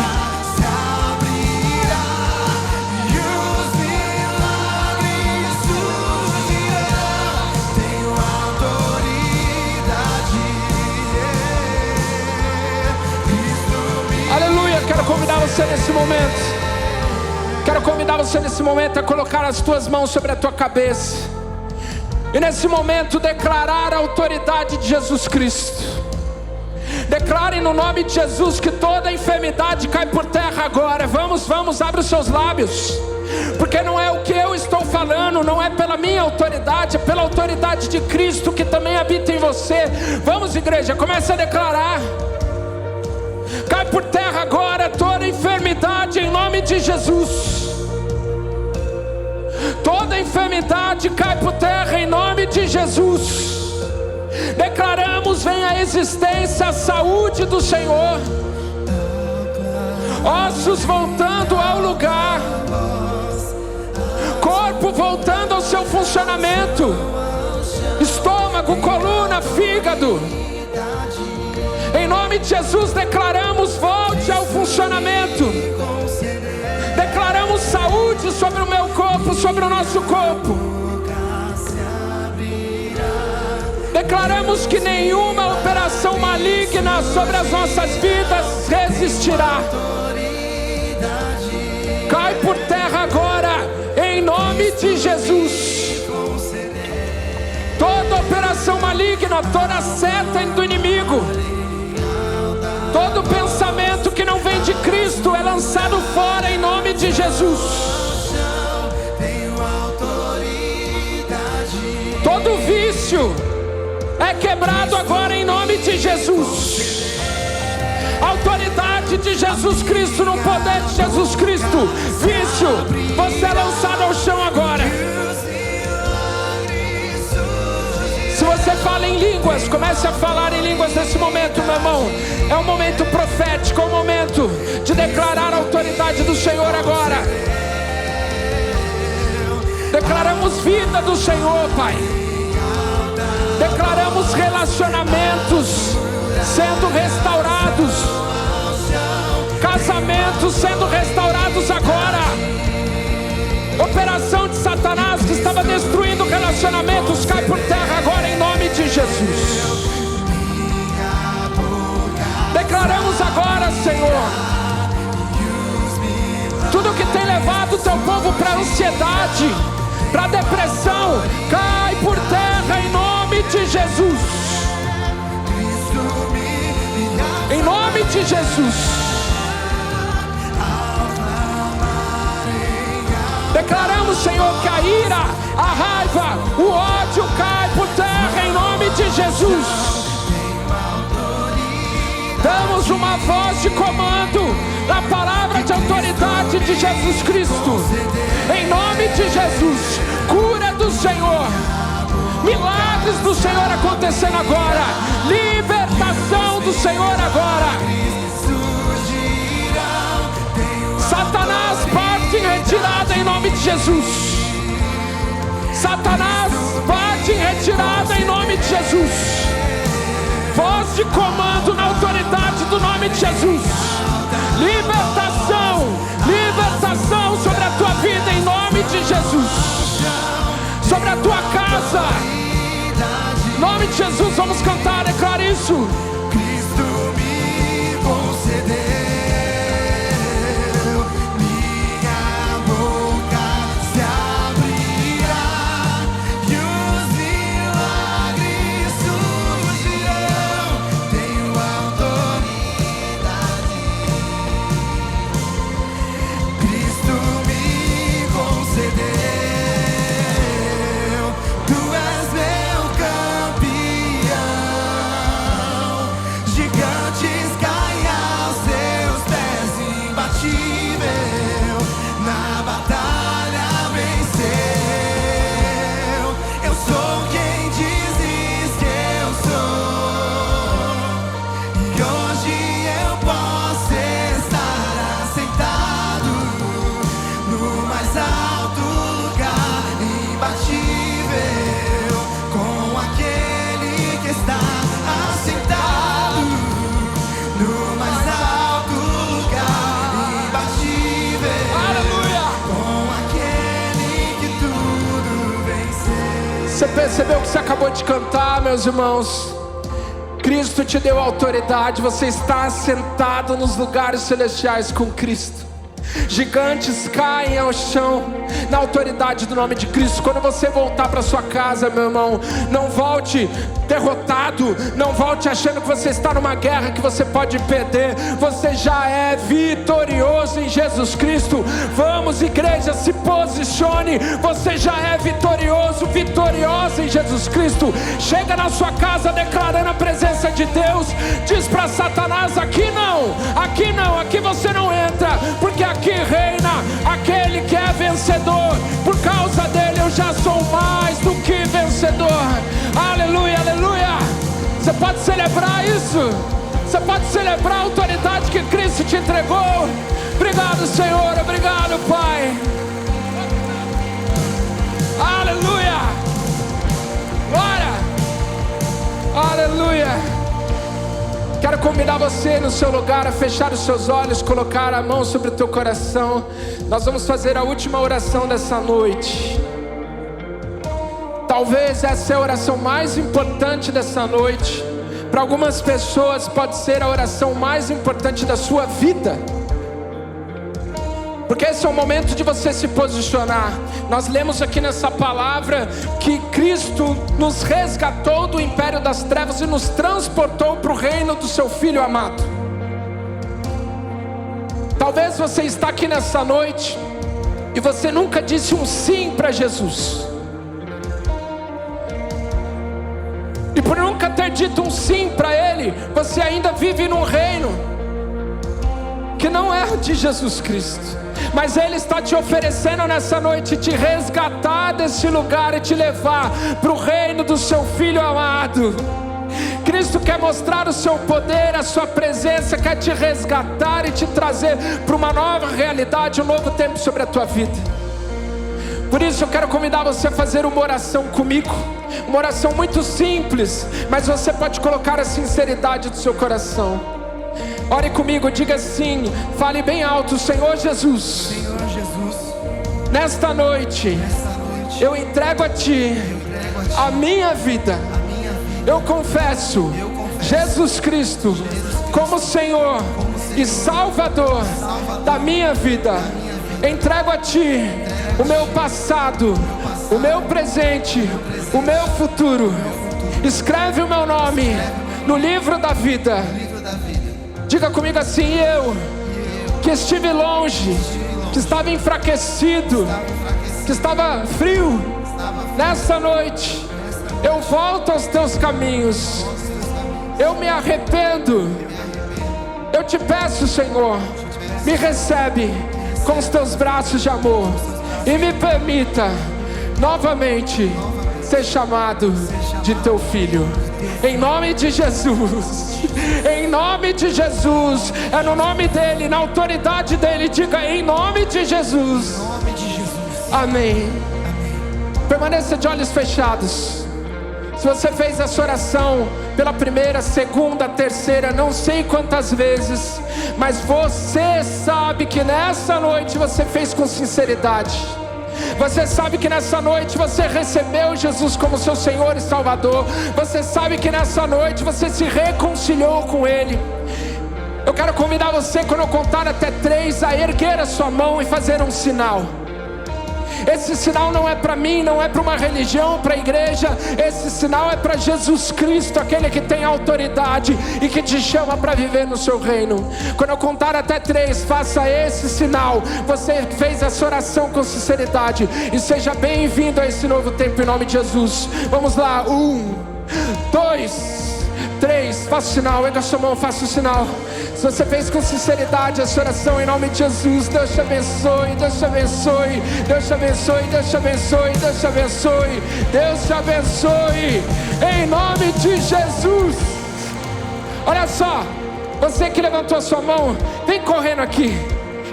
Aleluia, quero convidar você nesse momento. Quero convidar você nesse momento a colocar as tuas mãos sobre a tua cabeça. E nesse momento declarar a autoridade de Jesus Cristo. Declare no nome de Jesus que toda enfermidade cai por terra agora. Vamos, abre os seus lábios. Porque não é o que eu estou falando, não é pela minha autoridade, é pela autoridade de Cristo que também habita em você. Vamos, igreja, comece a declarar. Cai por terra agora toda enfermidade em nome de Jesus. Toda enfermidade cai por terra em nome de Jesus. Declaramos, vem a existência, a saúde do Senhor. Ossos voltando ao lugar, corpo voltando ao seu funcionamento, estômago, coluna, fígado. Em nome de Jesus declaramos, volte ao funcionamento. Declaramos saúde sobre o meu corpo, sobre o nosso corpo. Declaramos que nenhuma operação maligna sobre as nossas vidas resistirá. Cai por terra agora, em nome de Jesus. Toda operação maligna, toda seta do inimigo, todo pensamento que não vem de Cristo é lançado fora em nome de Jesus. Todo vício é quebrado agora em nome de Jesus. A autoridade de Jesus Cristo, no poder de Jesus Cristo. Vício, você é lançado ao chão agora. Se você fala em línguas, comece a falar em línguas nesse momento, meu irmão. É um momento profético, é um momento de declarar a autoridade do Senhor agora. Declaramos vida do Senhor, Pai. Declaramos relacionamentos sendo restaurados, casamentos sendo restaurados agora. Operação de Satanás que estava destruindo relacionamentos cai por terra agora em nome de Jesus. Declaramos agora, Senhor, tudo que tem levado o teu povo para a ansiedade, para depressão, cai por terra em nome de Jesus. Em nome de Jesus. Declaramos, Senhor, que a ira, a raiva, o ódio cai por terra em nome de Jesus. Damos uma voz de comando na palavra de autoridade de Jesus Cristo. Em nome de Jesus, cura do Senhor, milagres do Senhor acontecendo agora, libertação do Senhor agora. Satanás, parte em retirada em nome de Jesus. Satanás, parte em retirada em nome de Jesus. Voz de comando na autoridade do nome de Jesus. Libertação, libertação sobre a tua vida em nome de Jesus. Sobre a tua casa. Em nome de Jesus, vamos cantar, declara isso. Cristo me concedeu, minha boca se abrirá e os milagres surgirão. Tenho autoridade. Cristo me concedeu. Tu és meu campeão. Gigantes caem aos seus pés, imbatível. Na batalha venceu. Eu sou quem dizes que eu sou. E hoje eu posso estar assentado no mais alto lugar, imbatível, com aquele que está assentado no mais alto lugar, imbatível, Aleluia. com aquele que tudo venceu. Você percebeu o que você acabou de cantar, meus irmãos? Cristo te deu autoridade, você está assentado nos lugares celestiais com Cristo. Gigantes caem ao chão na autoridade do nome de Cristo. Quando você voltar para sua casa, meu irmão, não volte derrotado, não volte achando que você está numa guerra que você pode perder. Você já é vitorioso em Jesus Cristo. Vamos, igreja, se posicione. Você já é vitorioso, vitoriosa em Jesus Cristo. Chega na sua casa declarando a presença de Deus. Diz para Satanás: aqui não, aqui não, aqui você não entra, porque aqui reina aquele que é vencedor. Por causa dele eu já sou mais do que vencedor. Aleluia, aleluia. Você pode celebrar isso. Você pode celebrar a autoridade que Cristo te entregou. Obrigado, Senhor, obrigado, Pai. Aleluia. Glória. Aleluia. Quero convidar você no seu lugar a fechar os seus olhos, colocar a mão sobre o teu coração. Nós vamos fazer a última oração dessa noite. Talvez essa é a oração mais importante dessa noite. Para algumas pessoas pode ser a oração mais importante da sua vida. Porque esse é o momento de você se posicionar. Nós lemos aqui nessa palavra que Cristo nos resgatou do império das trevas e nos transportou para o reino do seu Filho amado. Talvez você está aqui nessa noite e você nunca disse um sim para Jesus. E por nunca ter dito um sim para Ele, você ainda vive num reino que não é o de Jesus Cristo. Mas Ele está te oferecendo nessa noite te resgatar desse lugar e te levar para o reino do seu Filho amado. Cristo quer mostrar o seu poder, a sua presença, quer te resgatar e te trazer para uma nova realidade, um novo tempo sobre a tua vida. Por isso eu quero convidar você a fazer uma oração comigo. Uma oração muito simples, mas você pode colocar a sinceridade do seu coração. Ore comigo, diga assim, fale bem alto: Senhor Jesus, Senhor Jesus, nesta noite eu entrego a Ti a minha vida. Eu confesso Jesus Cristo como Senhor e Salvador da minha vida. Entrego a Ti o meu passado, o meu presente, o meu futuro. Escreve o meu nome no livro da vida. Diga comigo assim: eu que estive longe, que estava enfraquecido, que estava frio, nessa noite eu volto aos teus caminhos. Eu me arrependo. Eu te peço, Senhor, me recebe com os teus braços de amor e me permita novamente ser chamado de teu filho. Em nome de Jesus, em nome de Jesus, é no nome dele, na autoridade dele. Diga: em nome de Jesus. Amém. Permaneça de olhos fechados. Se você fez essa oração pela primeira, segunda, terceira, não sei quantas vezes, mas você sabe que nessa noite você fez com sinceridade. Você sabe que nessa noite você recebeu Jesus como seu Senhor e Salvador. Você sabe que nessa noite você se reconciliou com Ele. Eu quero convidar você, quando eu contar até 3, a erguer a sua mão e fazer um sinal. Esse sinal não é para mim, não é para uma religião, para a igreja. Esse sinal é para Jesus Cristo, aquele que tem autoridade e que te chama para viver no seu reino. Quando eu contar até 3, faça esse sinal. Você fez essa oração com sinceridade, e seja bem-vindo a esse novo tempo em nome de Jesus. Vamos lá, 1, 2, 3, faça o sinal, erga a sua mão, faça o sinal. Se você fez com sinceridade essa oração em nome de Jesus, Deus te abençoe, Deus te abençoe, Deus te abençoe, Deus te abençoe, Deus te abençoe, Deus te abençoe, em nome de Jesus. Olha só, você que levantou a sua mão, vem correndo aqui.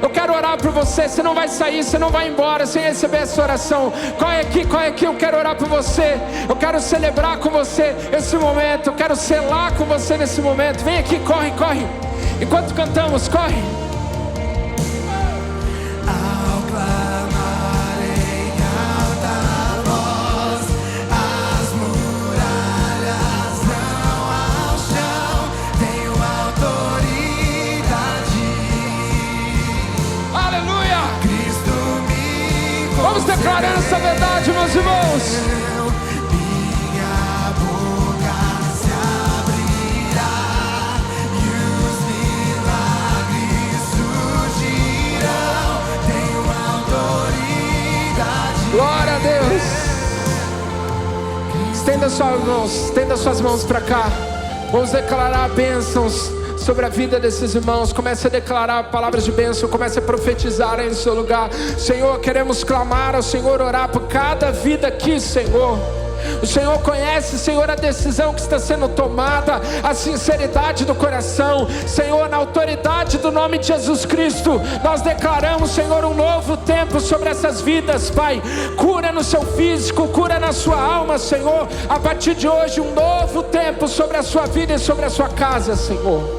Eu quero orar por você. Você não vai sair, você não vai embora sem receber essa oração. Corre aqui, eu quero orar por você. Eu quero celebrar com você esse momento. Eu quero selar com você nesse momento. Vem aqui, corre, corre. Enquanto cantamos, corre. Ao clamar em alta voz, as muralhas vão ao chão. Tenho autoridade. Aleluia! Cristo me concedeu. Vamos declarar essa verdade, meus irmãos. Minha boca se abrirá e os milagres surgirão. Tenho autoridade. Glória a Deus. Estenda suas mãos para cá. Vamos declarar bênçãos sobre a vida desses irmãos. Comece a declarar palavras de bênção. Comece a profetizar aí no seu lugar. Senhor, queremos clamar ao Senhor, orar por cada vida aqui, Senhor. O Senhor conhece, Senhor, a decisão que está sendo tomada, a sinceridade do coração. Senhor, na autoridade do nome de Jesus Cristo, nós declaramos, Senhor, um novo tempo sobre essas vidas, Pai. Cura no seu físico, cura na sua alma, Senhor. A partir de hoje, um novo tempo sobre a sua vida e sobre a sua casa, Senhor.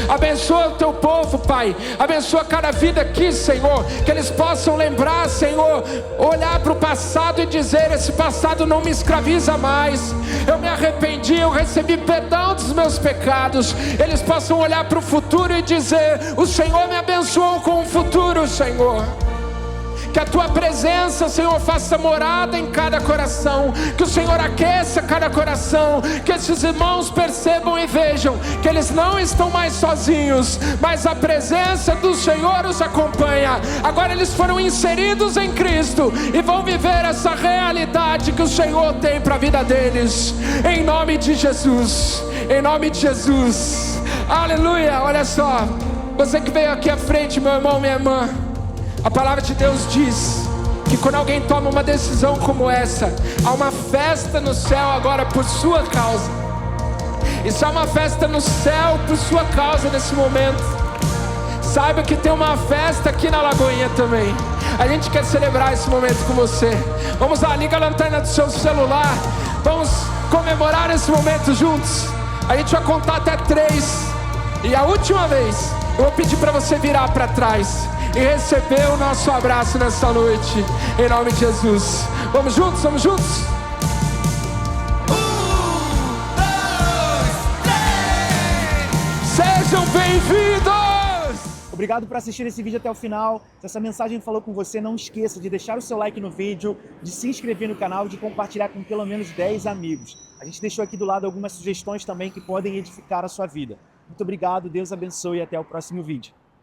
Abençoa o teu povo, Pai. Abençoa cada vida aqui, Senhor. Que eles possam lembrar, Senhor, olhar para o passado e dizer: esse passado não me escraviza mais. Eu me arrependi, eu recebi perdão dos meus pecados. Eles possam olhar para o futuro e dizer: o Senhor me abençoou com o futuro, Senhor. Que a tua presença, Senhor, faça morada em cada coração. Que o Senhor aqueça cada coração. Que esses irmãos percebam e vejam que eles não estão mais sozinhos, mas a presença do Senhor os acompanha. Agora eles foram inseridos em Cristo e vão viver essa realidade que o Senhor tem para a vida deles. Em nome de Jesus. Em nome de Jesus. Aleluia. Olha só, você que veio aqui à frente, meu irmão, minha irmã, a palavra de Deus diz que quando alguém toma uma decisão como essa, há uma festa no céu agora por sua causa. Isso é uma festa no céu por sua causa nesse momento. Saiba que tem uma festa aqui na Lagoinha também. A gente quer celebrar esse momento com você. Vamos lá, liga a lanterna do seu celular. Vamos comemorar esse momento juntos. A gente vai contar até 3. E a última vez, eu vou pedir para você virar para trás e receber o nosso abraço nessa noite, em nome de Jesus. Vamos juntos, vamos juntos. 1, 2, 3. Sejam bem-vindos. Obrigado por assistir esse vídeo até o final. Se essa mensagem falou com você, não esqueça de deixar o seu like no vídeo, de se inscrever no canal e de compartilhar com pelo menos 10 amigos. A gente deixou aqui do lado algumas sugestões também que podem edificar a sua vida. Muito obrigado, Deus abençoe e até o próximo vídeo.